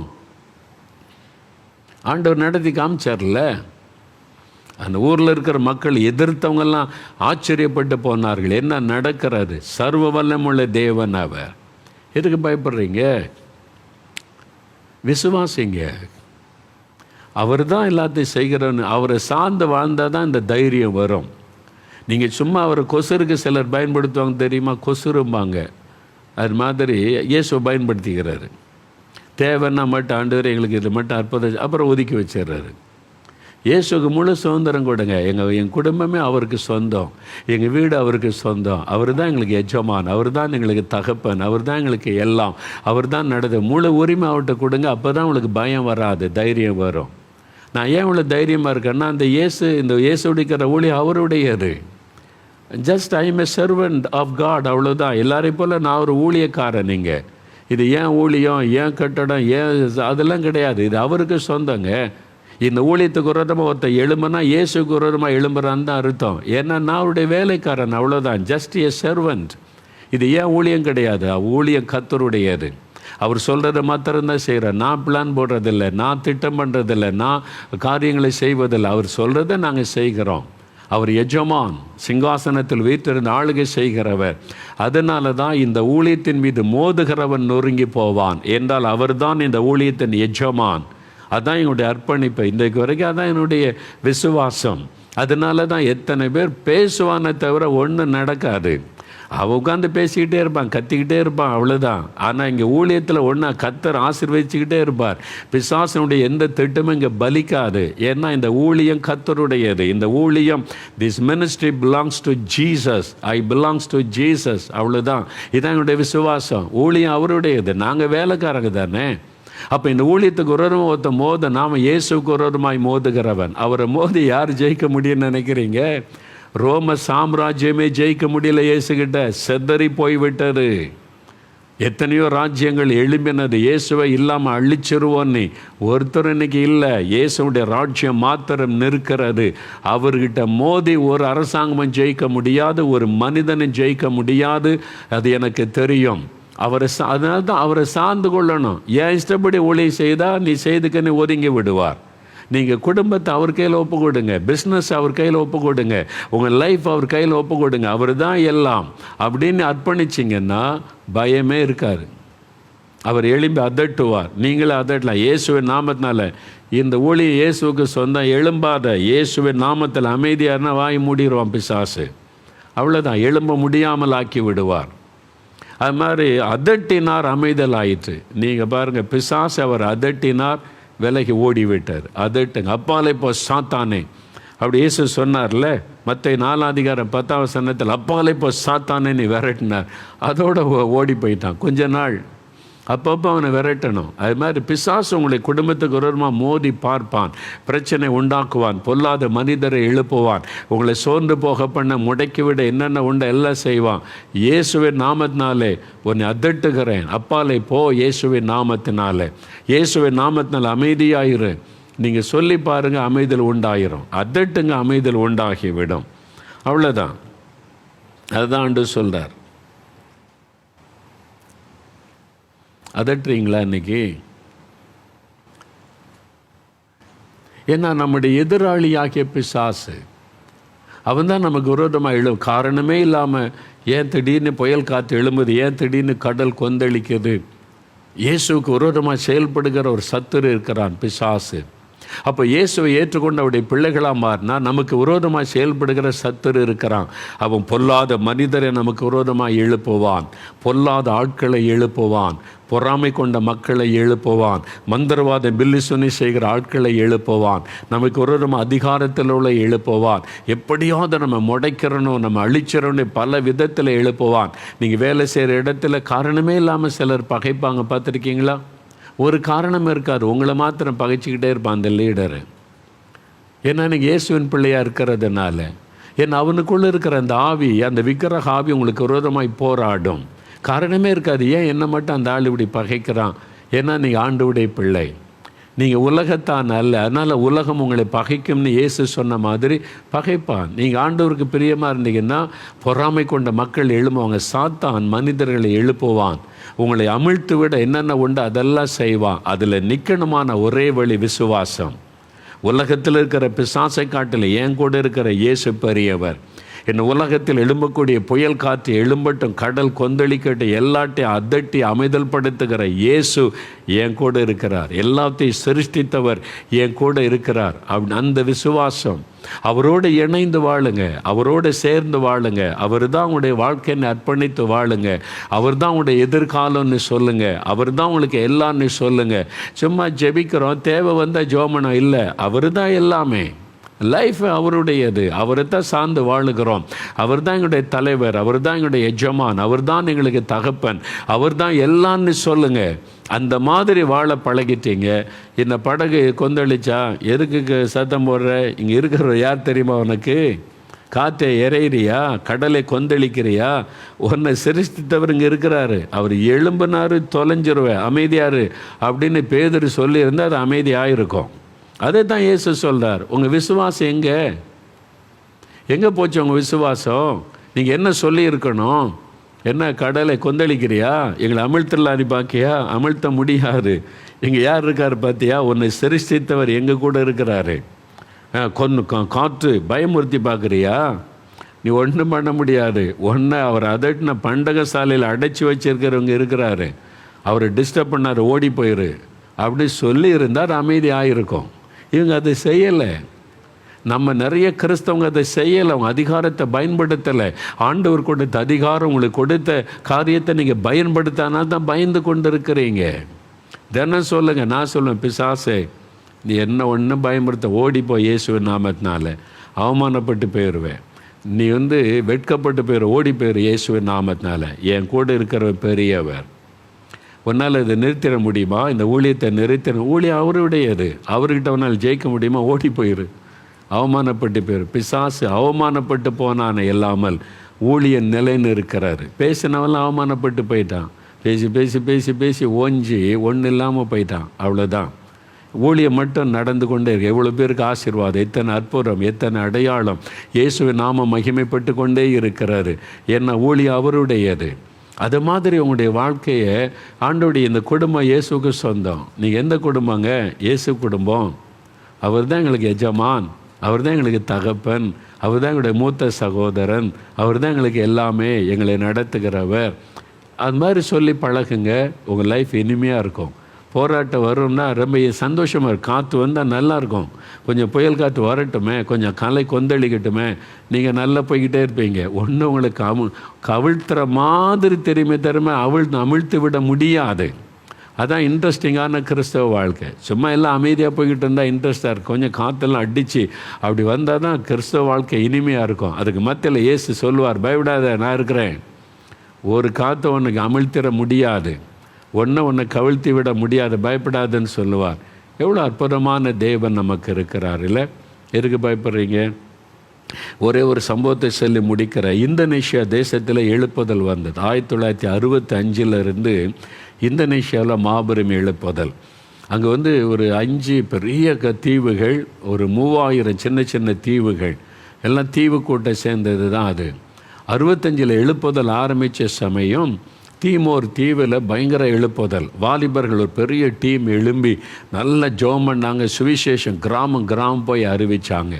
ஆண்டவர் நடத்தி காமிச்சார்ல. அந்த ஊரில் இருக்கிற மக்கள் எதிர்த்தவங்கெல்லாம் ஆச்சரியப்பட்டு போனார்கள். என்ன நடக்கிறது? சர்வ வல்லமுள்ள தேவன் அவர். எதுக்கு பயப்படுறீங்க? விசுவாசிங்க. அவர் தான் எல்லாத்தையும் செய்கிறன்னு அவரை சார்ந்து வாழ்ந்தால் தான் இந்த தைரியம் வரும். நீங்கள் சும்மா அவரை கொசுருக்கு சிலர் பயன்படுத்துவாங்க தெரியுமா? கொசுரும்பாங்க. அது மாதிரி இயேசுவை பயன்படுத்திக்கிறாரு. தேவைன்னா மட்டும் ஆண்டவர் எங்களுக்கு இது மட்டும் அற்புதம், அப்புறம் ஒதுக்கி வச்சிடுறாரு. இயேசுக்கு முழு சுதந்திரம் கொடுங்க. என் குடும்பமே அவருக்கு சொந்தம், எங்கள் வீடு அவருக்கு சொந்தம். அவர் தான் எங்களுக்கு எஜமான், அவர் தான் எங்களுக்கு தகப்பன், அவர் தான் எங்களுக்கு எல்லாம், அவர் தான் நடந்து. முழு உரிமை அவர்கிட்ட கொடுங்க. அப்போ தான் உங்களுக்கு பயம் வராது, தைரியம் வரும். நான் ஏன் இவ்வளோ தைரியமாக இருக்கேன்னா, இந்த இயேசு உடிக்கிற ஊழியம் அவருடையது. Just I am a servant of God, அவ்வளோதான். எல்லாரையும் போல் நான் ஒரு ஊழியக்காரன். நீங்கள் இது ஏன் ஊழியம், ஏன் கட்டடம், ஏன் அதெல்லாம் கிடையாது. இது அவருக்கு சொந்தங்க. இந்த ஊழியத்துக்கு விரோதமாக ஒருத்தர் எழும்புனா இயேசுக்கு விரோதமாக எழும்புறான்னு தான் அர்த்தம். ஏன்னா நான் அவருடைய வேலைக்காரன், அவ்வளோதான். Just a servant. இது ஏன் ஊழியம் கிடையாது, ஊழியம் கர்த்தருடையது. அவர் சொல்கிறத மாத்திரம்தான் செய்கிறார். நான் பிளான் போடுறதில்லை, நான் திட்டம் பண்ணுறதில்லை, நான் காரியங்களை செய்வதில்லை. அவர் சொல்கிறத நாங்கள் செய்கிறோம். அவர் எஜமான், சிங்காசனத்தில் வீற்றிருந்த ஆளுகை செய்கிறவர். அதனால தான் இந்த ஊழியத்தின் மீது மோதுகிறவன் நொறுங்கி போவான் என்றால் அவர் தான் இந்த ஊழியத்தின் எஜமான். அதுதான் என்னுடைய அர்ப்பணிப்பு. இன்றைக்கு வரைக்கும் அதுதான் என்னுடைய விசுவாசம். அதனால தான் எத்தனை பேர் பேசுவானே தவிர ஒன்றும் நடக்காது. அவன் உட்காந்து பேசிக்கிட்டே இருப்பான், கத்திக்கிட்டே இருப்பான், அவ்வளோதான். ஆனால் இங்கே ஊழியத்தில் ஒன்றா கர்த்தர் ஆசீர்வதிச்சுக்கிட்டே இருப்பார். பிசாசனுடைய எந்த திட்டமும் இங்கே பலிக்காது. ஏன்னா இந்த ஊழியம் கர்த்தருடையது. இந்த ஊழியம், this ministry belongs to Jesus, I belongs to Jesus, அவ்வளோதான். இதான் என்னுடைய விசுவாசம். ஊழியம் அவருடையது, நாங்கள் வேலைக்காரங்க தானே. அப்போ இந்த ஊழியத்துக்கு விரோதமாக ஒருத்த மோத, நாம் இயேசுக்கு விரோதமாய் மோதுகிறவன். அவரை மோதி யார் ஜெயிக்க முடியும்னு நினைக்கிறீங்க? ரோம சாம்ராஜ்யமே ஜெயிக்க முடியல இயேசுகிட்ட, செதறி போய்விட்டது. எத்தனையோ ராஜ்யங்கள் எழும்பினது, இயேசுவை இல்லாமல் அழிச்சிருவோன்னு. ஒருத்தர் இன்னைக்கு இல்லை. இயேசுடைய ராஜ்யம் மாத்திரம் நிற்கிறது. அவர்கிட்ட மோதி ஒரு அரசாங்கமும் ஜெயிக்க முடியாது, ஒரு மனிதனும் ஜெயிக்க முடியாது. அது எனக்கு தெரியும். அதனால தான் அவரை சார்ந்து கொள்ளணும். ஏன் இஷ்டப்படி ஊழியம் செய்தால் நீ செய்துக்கன்னு ஒதுங்கி விடுவார். நீங்கள் குடும்பத்தை அவர் கையில் ஒப்பு கொடுங்க, பிஸ்னஸ் அவர் கையில் ஒப்பு கொடுங்க, உங்கள் லைஃப் அவர் கையில் ஒப்பு கொடுங்க. அவர் தான் எல்லாம் அப்படின்னு அர்ப்பணிச்சிங்கன்னா பயமே இருக்காது. அவர் எழும்பி அதட்டுவார், நீங்களே அதட்டலாம். இயேசுவின் நாமத்தினால இந்த ஊழியம் இயேசுவுக்கு சொந்தம். எழும்பாத, இயேசுவின் நாமத்தில் அமைதியாருன்னா வாய் மூடிடுவான் பிசாசு, அவ்வளோதான். எழும்ப முடியாமல் ஆக்கி விடுவார். அது மாதிரி அதட்டினார், அமைதல் ஆயிற்று. நீங்கள் பாருங்கள், பிசாசு அவர் அதட்டினார், விலகி ஓடிவிட்டார். அதட்டுங்க, அப்பாலே போ சாத்தானே, அப்படி இயேசு சொன்னார்ல மத்தேயு 4:10 அப்பாலே போ சாத்தானே நீ விரட்டினார். அதோடு ஓடி போயிட்டான் கொஞ்ச நாள். அப்பப்போ அவனை விரட்டணும். அது மாதிரி பிசாசு உங்களை குடும்பத்துக்கு விரோதமாக மோதி பார்ப்பான், பிரச்சனை உண்டாக்குவான், பொல்லாத மனிதரை எழுப்புவான், உங்களை சோர்ந்து போக பண்ண, முடக்கிவிட என்னென்ன உண்டை எல்லாம் செய்வான். இயேசுவின் நாமத்தினாலே உன்னை அதட்டுகிறேன், அப்பாலே போ இயேசுவின் நாமத்தினாலே. இயேசுவின் நாமத்தினால் அமைதியாயிரு. நீங்கள் சொல்லி பாருங்கள், அமைதல் உண்டாயிரும். அதட்டுங்க, அமைதல் உண்டாகிவிடும். அவ்வளோதான். அதுதான் ஆண்டு சொல்கிறார். அதட்டுறீங்களா இன்னைக்கு? ஏன்னா நம்முடைய எதிராளியாகிய பிசாசு அவன் தான் நமக்கு விரோதமாக எழும். காரணமே இல்லாமல் ஏன் திடீர்னு புயல் காற்று எழும்புது, ஏன் திடீர்னு கடல் கொந்தளிக்குது? இயேசுவுக்கு விரோதமாக செயல்படுகிற ஒரு சத்துரு இருக்கிறான், பிசாசு. அப்போ இயேசுவை ஏற்றுக்கொண்டு அவருடைய பிள்ளைகளாக மாறினா நமக்கு விரோதமாக செயல்படுகிற சத்துரு இருக்கிறான். அவன் பொல்லாத மனிதரை நமக்கு விரோதமாக எழுப்புவான், பொல்லாத ஆட்களை எழுப்புவான், பொறாமை கொண்ட மக்களை எழுப்புவான், மந்திரவாத பில்லிசுனி செய்கிற ஆட்களை எழுப்புவான், நமக்கு விரோதமாக அதிகாரத்தில் உள்ள எழுப்புவான், எப்படியாவது நம்ம முடைக்கிறணும், நம்ம அழிச்சிடணும், பல விதத்தில் எழுப்புவான். நீங்கள் வேலை செய்கிற இடத்துல காரணமே இல்லாமல் சிலர் பகைப்பாங்க, பார்த்துருக்கீங்களா? ஒரு காரணம் இருக்காது, உங்களை மாத்திரம் பகைச்சிக்கிட்டே இருப்பான் அந்த லீடரு. ஏன்னா எனக்கு இயேசுவின் பிள்ளையாக இருக்கிறதுனால, ஏன்னா அவனுக்குள்ளே இருக்கிற அந்த ஆவி, அந்த விக்கிரக ஆவி உங்களுக்கு விரோதமாய் போராடும். காரணமே இருக்காது. ஏன் என்ன மட்டும் அந்த ஆள் இப்படி பகைக்கிறான்? ஏன்னா நீங்கள் ஆண்டவருடைய பிள்ளை, நீங்கள் உலகத்தான் அல்ல, அதனால் உலகம் உங்களை பகைக்கும்னு இயேசு சொன்ன மாதிரி பகைப்பான். நீங்கள் ஆண்டவருக்கு பிரியமாக இருந்தீங்கன்னா பொறாமை கொண்ட மக்கள் எழும்புவாங்க. சாத்தான் மனிதர்களை எழுப்புவான், உங்களை அமிழ்த்து விட என்னென்ன உண்டு அதெல்லாம் செய்வான். அதில் நிற்கணுமான ஒரே வழி விசுவாசம். உலகத்தில் இருக்கிற பிசாசை காட்டில் என் கூட இருக்கிற இயேசு பெரியவர். இந்த உலகத்தில் எழும்பக்கூடிய புயல் காற்று எழும்பட்டும், கடல் கொந்தளிக்கட்டும், எல்லாத்தையும் அதட்டி அமைதல் படுத்துகிற இயேசு என் கூட இருக்கிறார். எல்லாத்தையும் சிருஷ்டித்தவர் என் கூட இருக்கிறார். அந்த விசுவாசம், அவரோடு இணைந்து வாழுங்க, அவரோடு சேர்ந்து வாழுங்க. அவர் தான் உங்களுடைய வாழ்க்கையை அர்ப்பணித்து வாழுங்க. அவர் தான் உங்களுடைய எதிர்காலம்னு சொல்லுங்க. அவர் தான் உங்களுக்கு எல்லாம்னு சொல்லுங்க. சும்மா ஜெபிக்கிறோம், தேவை வந்தால் ஜோமனம் இல்லை, அவர் தான் எல்லாமே. லைஃப் அவருடையது, அவரை தான் சார்ந்து வாழுகிறோம். அவர் தான் எங்களுடைய தலைவர், அவர் தான் எங்களுடைய எஜமான், அவர் தான் எங்களுக்கு தகப்பன், அவர் தான் எல்லான்னு சொல்லுங்க. அந்த மாதிரி வாழ பழகிட்டீங்க. இந்த படகு கொந்தளிச்சா எதுக்கு சத்தம் போடுற? இங்கே இருக்கிற யார் தெரியுமா உனக்கு? காற்றை எறையிறியா? கடலை கொந்தளிக்கிறியா? உன்னை சிருஷ்டித்தவர் இங்கே இருக்கிறாரு. அவர் எழும்பினாரு, தொலைஞ்சிருவேன், அமைதியாரு அப்படின்னு பேதுரு சொல்லியிருந்தால் அது அமைதியாக அதே தான் இயேசு சொல்கிறார். உங்கள் விசுவாசம் எங்கே போச்சு? உங்கள் விசுவாசம் நீங்கள் என்ன சொல்லியிருக்கணும்? என்ன கடலை கொந்தளிக்கிறியா? எங்களை அமிழ்த்தலாம் நீ பாக்கியா? அமிழ்த்த முடியாது. இங்கே யார் இருக்கார் பார்த்தியா? உன்னை சிருஷ்டித்தவர் எங்கள் கூட இருக்கிறாரு. காற்று பயமுறுத்தி பார்க்குறியா? நீ ஒன்றும் பண்ண முடியாது. அவர் அதட்டின பண்டக சாலையில் அடைச்சி வச்சிருக்கிறவங்க இருக்கிறாரு, அவரை டிஸ்டர்ப் பண்ணார், ஓடி போயிரு அப்படி சொல்லி இருந்தால் அமைதி ஆகிருக்கும். இவங்க அதை செய்யலை. நம்ம நிறைய கிறிஸ்தவங்க அதை செய்யலை. அவங்க அதிகாரத்தை பயன்படுத்தலை. ஆண்டவர் கொடுத்த அதிகாரம், உங்களுக்கு கொடுத்த காரியத்தை நீங்கள் பயன்படுத்தினா தான் பயந்து கொண்டு இருக்கிறீங்க. தினம் சொல்லுங்கள். நான் சொல்லுவேன், பிசாசே நீ என்ன ஒன்றும் பயன்படுத்த, ஓடிப்போய் இயேசுவின் நாமத்தினால. அவமானப்பட்டு போயிடுவேன், நீ வெட்கப்பட்டு போயிரு, ஓடி போயிரு இயேசுவின் நாமத்தினால. என் கூட இருக்கிற பெரியவர். உன்னால் இதை நிறுத்திட முடியுமா? இந்த ஊழியத்தை நிறுத்தின ஊழியம் அவருடையது. அவர்கிட்ட உன்னால் ஜெயிக்க முடியுமா? ஓடி போயிரு, அவமானப்பட்டு போயிரு. பிசாசு அவமானப்பட்டு போனானே இல்லாமல் ஊழியன் நிலைன்னு இருக்கிறாரு. பேசினவெல்லாம் அவமானப்பட்டு போயிட்டான். பேசி பேசி பேசி பேசி ஓஞ்சி ஒன்றும் இல்லாமல் போயிட்டான். அவ்வளோதான். ஊழியம் மட்டும் நடந்து கொண்டே இருக்கு. எவ்வளோ பேருக்கு ஆசீர்வாதம், எத்தனை அற்புதம், எத்தனை அடையாளம். இயேசுவின் நாம மகிமைப்பட்டு கொண்டே இருக்கிறாரு. ஏன்னா ஊழியம் அவருடையது. அது மாதிரி உங்களுடைய வாழ்க்கையை ஆண்டோடைய இந்த குடும்பம் இயேசுக்கு சொந்தம். நீங்கள் எந்த குடும்பங்க? இயேசு குடும்பம். அவர் தான் எங்களுக்கு எஜமான், அவர் தான் எங்களுக்கு தகப்பன், அவர் தான் எங்களுடைய மூத்த சகோதரன், அவர் தான் எங்களுக்கு எல்லாமே, எங்களை நடத்துகிறவர். அது மாதிரி சொல்லி பழகுங்க. உங்கள் லைஃப் இனிமையாக இருக்கும். போராட்டம் வரும்னா ரொம்ப சந்தோஷமாக இருக்கும். காற்று வந்தால் நல்லாயிருக்கும். கொஞ்சம் புயல் காற்று வரட்டுமே, கொஞ்சம் கலை கொந்தளிக்கட்டுமே, நீங்கள் நல்லா போய்கிட்டே இருப்பீங்க. ஒன்று உங்களுக்கு கவிழ்த்துற மாதிரி தெரியுமே அமிழ்த்து விட முடியாது. அதான் இன்ட்ரெஸ்டிங்கான கிறிஸ்தவ வாழ்க்கை. சும்மா எல்லாம் அமைதியாக போய்கிட்டு இருந்தால் இன்ட்ரெஸ்டாக இருக்கும். கொஞ்சம் காற்றெல்லாம் அடித்து அப்படி வந்தால் தான் கிறிஸ்தவ வாழ்க்கை இனிமையாக இருக்கும். அதுக்கு மத்தியில் இயேசு சொல்லுவார், பயப்படாத, நான் இருக்கிறேன். ஒரு காற்றை உனக்கு அமிழ்த்திட முடியாது, உன்னை கவிழ்த்தி விட முடியாது, பயப்படாதுன்னு சொல்லுவார். எவ்வளோ அற்புதமான தேவன் நமக்கு இருக்கிறார் இல்லை? எதுக்கு பயப்படுறீங்க? ஒரே ஒரு சம்பவத்தை சொல்லி முடிக்கிற. இந்தோனேஷியா தேசத்தில் எழுப்புதல் வந்தது. 1965 இந்தோனேஷியாவில் மாபெரும் எழுப்புதல். அங்கே ஒரு 5 பெரிய தீவுகள், ஒரு 3000 சின்ன சின்ன தீவுகள், எல்லாம் தீவு கூட்ட சேர்ந்தது தான் அது. 65 எழுப்புதல் ஆரம்பித்த சமயம் தீமோர் தீவில் பயங்கர எழுப்புதல். வாலிபர்கள் ஒரு பெரிய டீம் எழும்பி நல்ல ஜெபம் பண்ணாங்க. சுவிசேஷம் கிராமம் போய் அறிவித்தாங்க.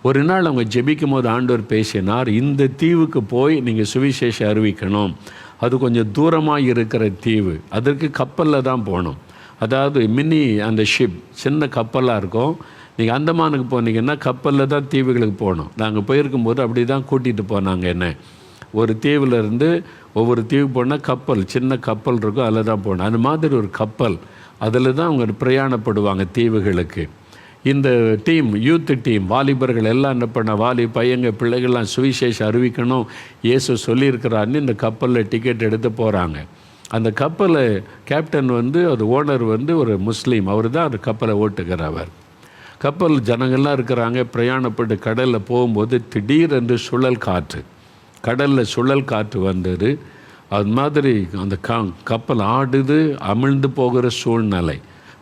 ஒரு நாள் அவங்க ஜெபிக்கும் போது ஆண்டவர் பேசினார், இந்த தீவுக்கு போய் நீங்கள் சுவிசேஷம் அறிவிக்கணும். அது கொஞ்சம் தூரமாக இருக்கிற தீவு, அதற்கு கப்பலில் தான் போகணும். அதாவது மினி அந்த ஷிப், சின்ன கப்பலாக இருக்கும். நீங்கள் அந்தமானுக்கு போனீங்கன்னா கப்பலில் தான் தீவுகளுக்கு போகணும். நாங்கள் போயிருக்கும்போது அப்படி தான் கூட்டிகிட்டு போனாங்க. என்ன, ஒரு தீவிலேருந்து ஒவ்வொரு தீவு போனால் கப்பல், சின்ன கப்பல் இருக்கும், அதில் தான் போகணும். அந்த மாதிரி ஒரு கப்பல், அதில் தான் அவங்க பிரயாணப்படுவாங்க தீவுகளுக்கு. இந்த டீம், யூத் டீம், வாலிபர்கள் எல்லாம் என்ன பண்ண, பையங்க பிள்ளைகள்லாம் சுவிசேஷம் அறிவிக்கணும், இயேசு சொல்லியிருக்கிறான்னு இந்த கப்பலில் டிக்கெட் எடுத்து போகிறாங்க. அந்த கப்பலை கேப்டன் அது ஓனர் ஒரு முஸ்லீம், அவர் தான் அந்த கப்பலை ஓட்டுகிறவர். கப்பல் ஜனங்கள்லாம் இருக்கிறாங்க. பிரயாணப்பட்டு கடலில் போகும்போது திடீரென்று சுழல் காற்று, கடலில் சுழல் காற்று வந்தது. அது மாதிரி அந்த கப்பல் ஆடுது, அமிழ்ந்து போகிற சூழ்நிலை,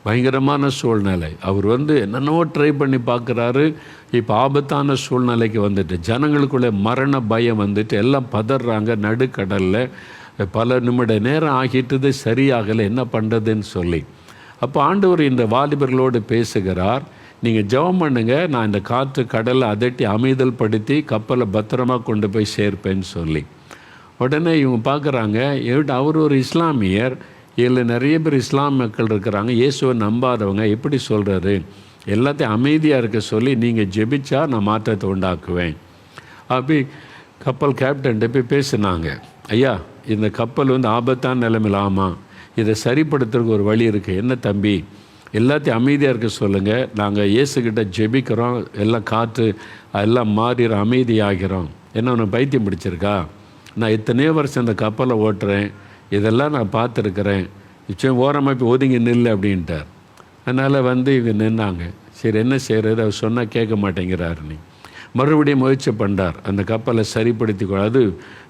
பயங்கரமான சூழ்நிலை. அவர் என்னென்னவோ ட்ரை பண்ணி பார்க்குறாரு. இப்போ ஆபத்தான சூழ்நிலைக்கு வந்துட்டு ஜனங்களுக்குள்ளே மரண பயம் எல்லாம் பதறாங்க. நடுக்கடலில் பல நிமிட நேரம் ஆகிட்டது, சரியாகலை, என்ன பண்ணுறதுன்னு சொல்லி. அப்போ ஆண்டவர் இந்த வாலிபர்களோடு பேசுகிறார், நீங்கள் ஜெபம் பண்ணுங்க, நான் இந்த காற்று கடலை அதட்டி அமைதல் படுத்தி கப்பலை பத்திரமாக கொண்டு போய் சேர்ப்பேன்னு சொல்லி. உடனே இவங்க பார்க்குறாங்க, அவர் ஒரு இஸ்லாமியர், இதில் நிறைய பேர் இஸ்லாம் மக்கள் இருக்கிறாங்க, இயேசுவை நம்பாதவங்க, எப்படி சொல்கிறாரு, எல்லாத்தையும் அமைதியாக இருக்க சொல்லி நீங்கள் ஜெபிச்சா நான் மாற்றத்தை உண்டாக்குவேன். அப்படி கப்பல் கேப்டன்கிட்ட போய் பேசினாங்க, ஐயா இந்த கப்பல் ஆபத்தான நிலைமையில், ஆமாம், இதை சரிப்படுத்துறதுக்கு ஒரு வழி இருக்குது. என்ன தம்பி, எல்லாத்தையும் அமைதியாக இருக்க சொல்லுங்கள், நாங்கள் இயேசுக்கிட்ட ஜெபிக்கிறோம், எல்லாம் காற்று எல்லாம் மாறிடும், அமைதியாகிறோம். என்ன உனக்கு பைத்தியம் பிடிச்சிருக்கா, நான் எத்தனையோ வருஷம் இந்த கப்பலை ஓட்டுறேன், இதெல்லாம் நான் பார்த்துருக்குறேன், நிச்சயம் ஓரமாக போய் ஒதுங்கி நில்லு அப்படின்ட்டார். அதனால் இவங்க நின்னாங்க. சரி என்ன செய்கிறது, அவர் சொன்னால் கேட்க மாட்டேங்கிறார். நீ மறுபடியும் முயற்சி பண்ணார், அந்த கப்பலை சரிப்படுத்தி. அது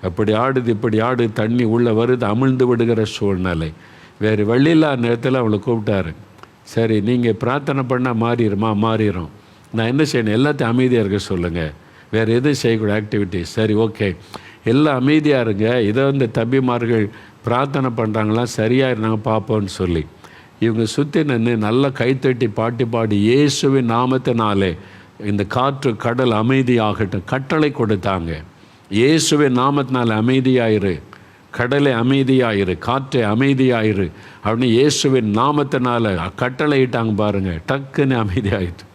அப்படி ஆடுது இப்படி ஆடு, தண்ணி உள்ளே வருது, அமிழ்ந்து விடுகிற சூழ்நிலை. வேறு வழியில்லா நேரத்தில் அவளை கூப்பிட்டாரு. சரி நீங்கள் பிரார்த்தனை பண்ணால் மாறிடும், நான் என்ன செய்யணும், எல்லாத்தையும் அமைதியாக இருக்க சொல்லுங்கள், வேறு எதுவும் செய்யக்கூடாது ஆக்டிவிட்டி. சரி ஓகே, எல்லாம் அமைதியாக இருங்க, இதை தம்பிமார்கள் பிரார்த்தனை பண்ணுறாங்களாம், சரியாக இருந்தாங்க பார்ப்போன்னு சொல்லி இவங்க சுற்றி நின்று நல்லா கைத்தட்டி பாட்டி பாடி இயேசுவின் நாமத்தினாலே இந்த காற்று கடல் அமைதியாகட்டும் கட்டளை கொடுத்தாங்க. இயேசுவின் நாமத்தினால அமைதியாயிரு, கடலை அமைதியாயிரு, காற்றை அமைதியாயிரு அப்படின்னு இயேசுவின் நாமத்தினால கட்டளை இட்டாங்க பாருங்கள். டக்குன்னு அமைதியாயிட்டு,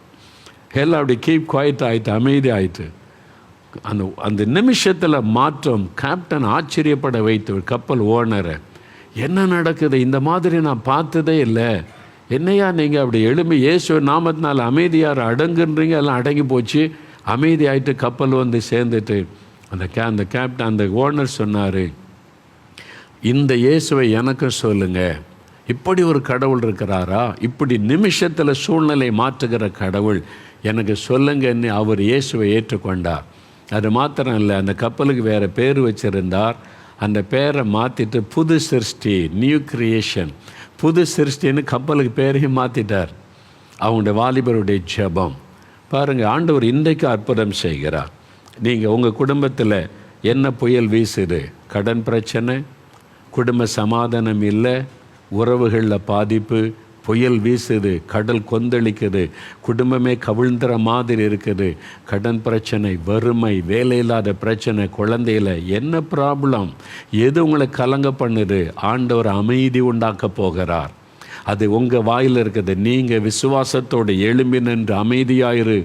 எல்லாம் அப்படி கீப் குவைட் ஆகிட்டு, அமைதி ஆயிட்டு. அந்த நிமிஷத்தில் மாற்றம் கேப்டன் ஆச்சரியப்பட வைத்து கப்பல் ஓனரை, என்ன நடக்குது, இந்த மாதிரி நான் பார்த்ததே இல்லை, என்னையா நீங்கள் அப்படி எழும்பி இயேசு நாமத்தினால் அமைதியார் அடங்குன்றீங்க, எல்லாம் அடங்கி போச்சு, அமைதி ஆகிட்டு கப்பல் சேர்ந்துட்டு. அந்த கேப்டன், அந்த ஓனர் சொன்னார், இந்த இயேசுவை எனக்கும் சொல்லுங்கள், இப்படி ஒரு கடவுள் இருக்கிறாரா, இப்படி நிமிஷத்தில் சூழ்நிலை மாற்றுகிற கடவுள் எனக்கு சொல்லுங்கன்னு அவர் இயேசுவை ஏற்றுக்கொண்டார். அது மாத்திரம் இல்லை, அந்த கப்பலுக்கு வேறு பேர் வச்சுருந்தார். அந்த பேரை மாற்றிட்டு புது சிருஷ்டி, நியூ கிரியேஷன், புது சிருஷ்டின்னு கப்பலுக்கு பேரையும் மாற்றிட்டார். அவங்களுடைய வாலிபருடைய ஜெபம் பாருங்கள், ஆண்டவர் இன்றைக்கு அற்புதம் செய்கிறார். நீங்கள் உங்கள் குடும்பத்தில் என்ன புயல் வீசுது, கடன் பிரச்சனை, குடும்ப சமாதானம் இல்லை, உறவுகளில் பாதிப்பு, புயல் வீசுது, கடல் கொந்தளிக்குது, குடும்பமே கவிழ்ந்துற மாதிரி இருக்குது, கடன் பிரச்சனை, வறுமை, வேலையில்லாத பிரச்சனை, குழந்தையில் என்ன ப்ராப்ளம், எது உங்களை கலங்க பண்ணுது, ஆண்டவர் அமைதி உண்டாக்க போகிறார். அது உங்கள் வாயில் இருக்குது. நீங்கள் விசுவாசத்தோடு எழும்பி நின்று அமைதியாயிரு,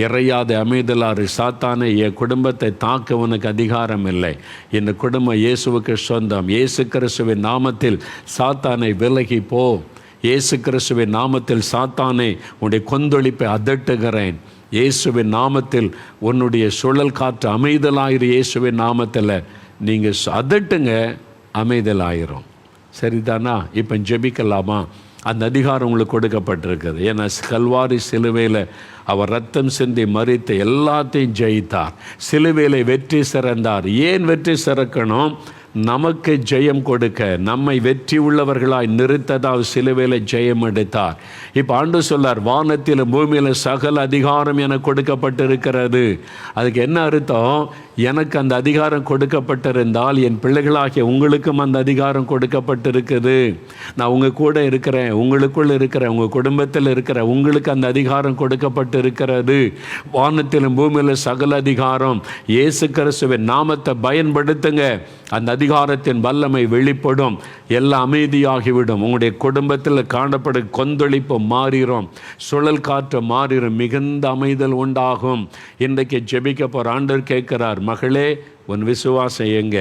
இறையாத அமைதலாறு, சாத்தானை என் குடும்பத்தை தாக்க உனக்கு அதிகாரம் இல்லை, இந்த குடும்பம் இயேசுவுக்கு சொந்தம், இயேசு கிறிஸ்துவின் நாமத்தில் சாத்தானை விலகி போ, இயேசு கிறிஸ்துவின் நாமத்தில் சாத்தானே உன்னுடைய கொந்தளிப்பை அதட்டுகிறேன், இயேசுவின் நாமத்தில் உன்னுடைய சுழல் காற்று அமைதலாயிரு, இயேசுவின் நாமத்தில் நீங்கள் அதட்டுங்க, அமைதலாயிரும். சரிதானா? இப்போ ஜெபிக்கலாமா? அந்த அதிகாரம் உங்களுக்கு கொடுக்கப்பட்டிருக்குது. ஏன்னா கல்வாரி சிலுவையில் அவர் ரத்தம் சிந்தி மரித்து எல்லாத்தையும் ஜெயித்தார், சிலுவையில் வெற்றி சிறந்தார். ஏன் வெற்றி சிறக்கணும்? நமக்கு ஜெயம் கொடுக்க, நம்மை வெற்றி உள்ளவர்களாய் நிறுத்ததால் சிலுவையில் ஜெயம் எடுத்தார். இப்போ ஆண்டு சொல்லார், வானத்திலும் பூமியிலும் சகல அதிகாரம் எனக்கு கொடுக்கப்பட்டிருக்கிறது. அதுக்கு என்ன அர்த்தம்? எனக்கு அந்த அதிகாரம் கொடுக்கப்பட்டிருந்தால் என் பிள்ளைகளாகிய உங்களுக்கும் அந்த அதிகாரம் கொடுக்கப்பட்டிருக்குது. நான் உங்கள் கூட இருக்கிறேன், உங்களுக்குள் இருக்கிறேன், உங்கள் குடும்பத்தில் இருக்கிற உங்களுக்கு அந்த அதிகாரம் கொடுக்கப்பட்டிருக்கிறது. வானத்திலும் பூமியிலும் சகல அதிகாரம். இயேசு கிறிஸ்துவின் நாமத்தை பயன்படுத்துங்க, அந்த அதிகாரத்தின் வல்லமை வெளிப்படும். எல்லாம் அமைதியாகிவிடும். உங்களுடைய குடும்பத்தில் காணப்படும் கொந்தளிப்பு மாறிடும், சுழல் காற்று மாறிடும், மிகுந்த அமைதல் உண்டாகும். இன்றைக்கு ஜெபிக்க போகிற ஆண்டவர் கேட்கிறார், மகளே உன் விசுவாசம் எங்க?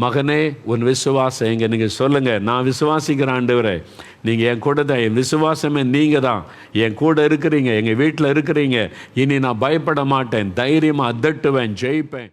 மகனே உன் விசுவாசம் எங்க? நீங்கள் சொல்லுங்கள், நான் விசுவாசிக்கிற ஆண்டவரே, நீங்கள் என் கூட தான், என் விசுவாசமே நீங்கள் தான், என் கூட இருக்கிறீங்க, எங்கள் வீட்டில் இருக்கிறீங்க. இனி நான் பயப்பட மாட்டேன், தைரியமாக அதட்டுவேன், ஜெயிப்பேன்.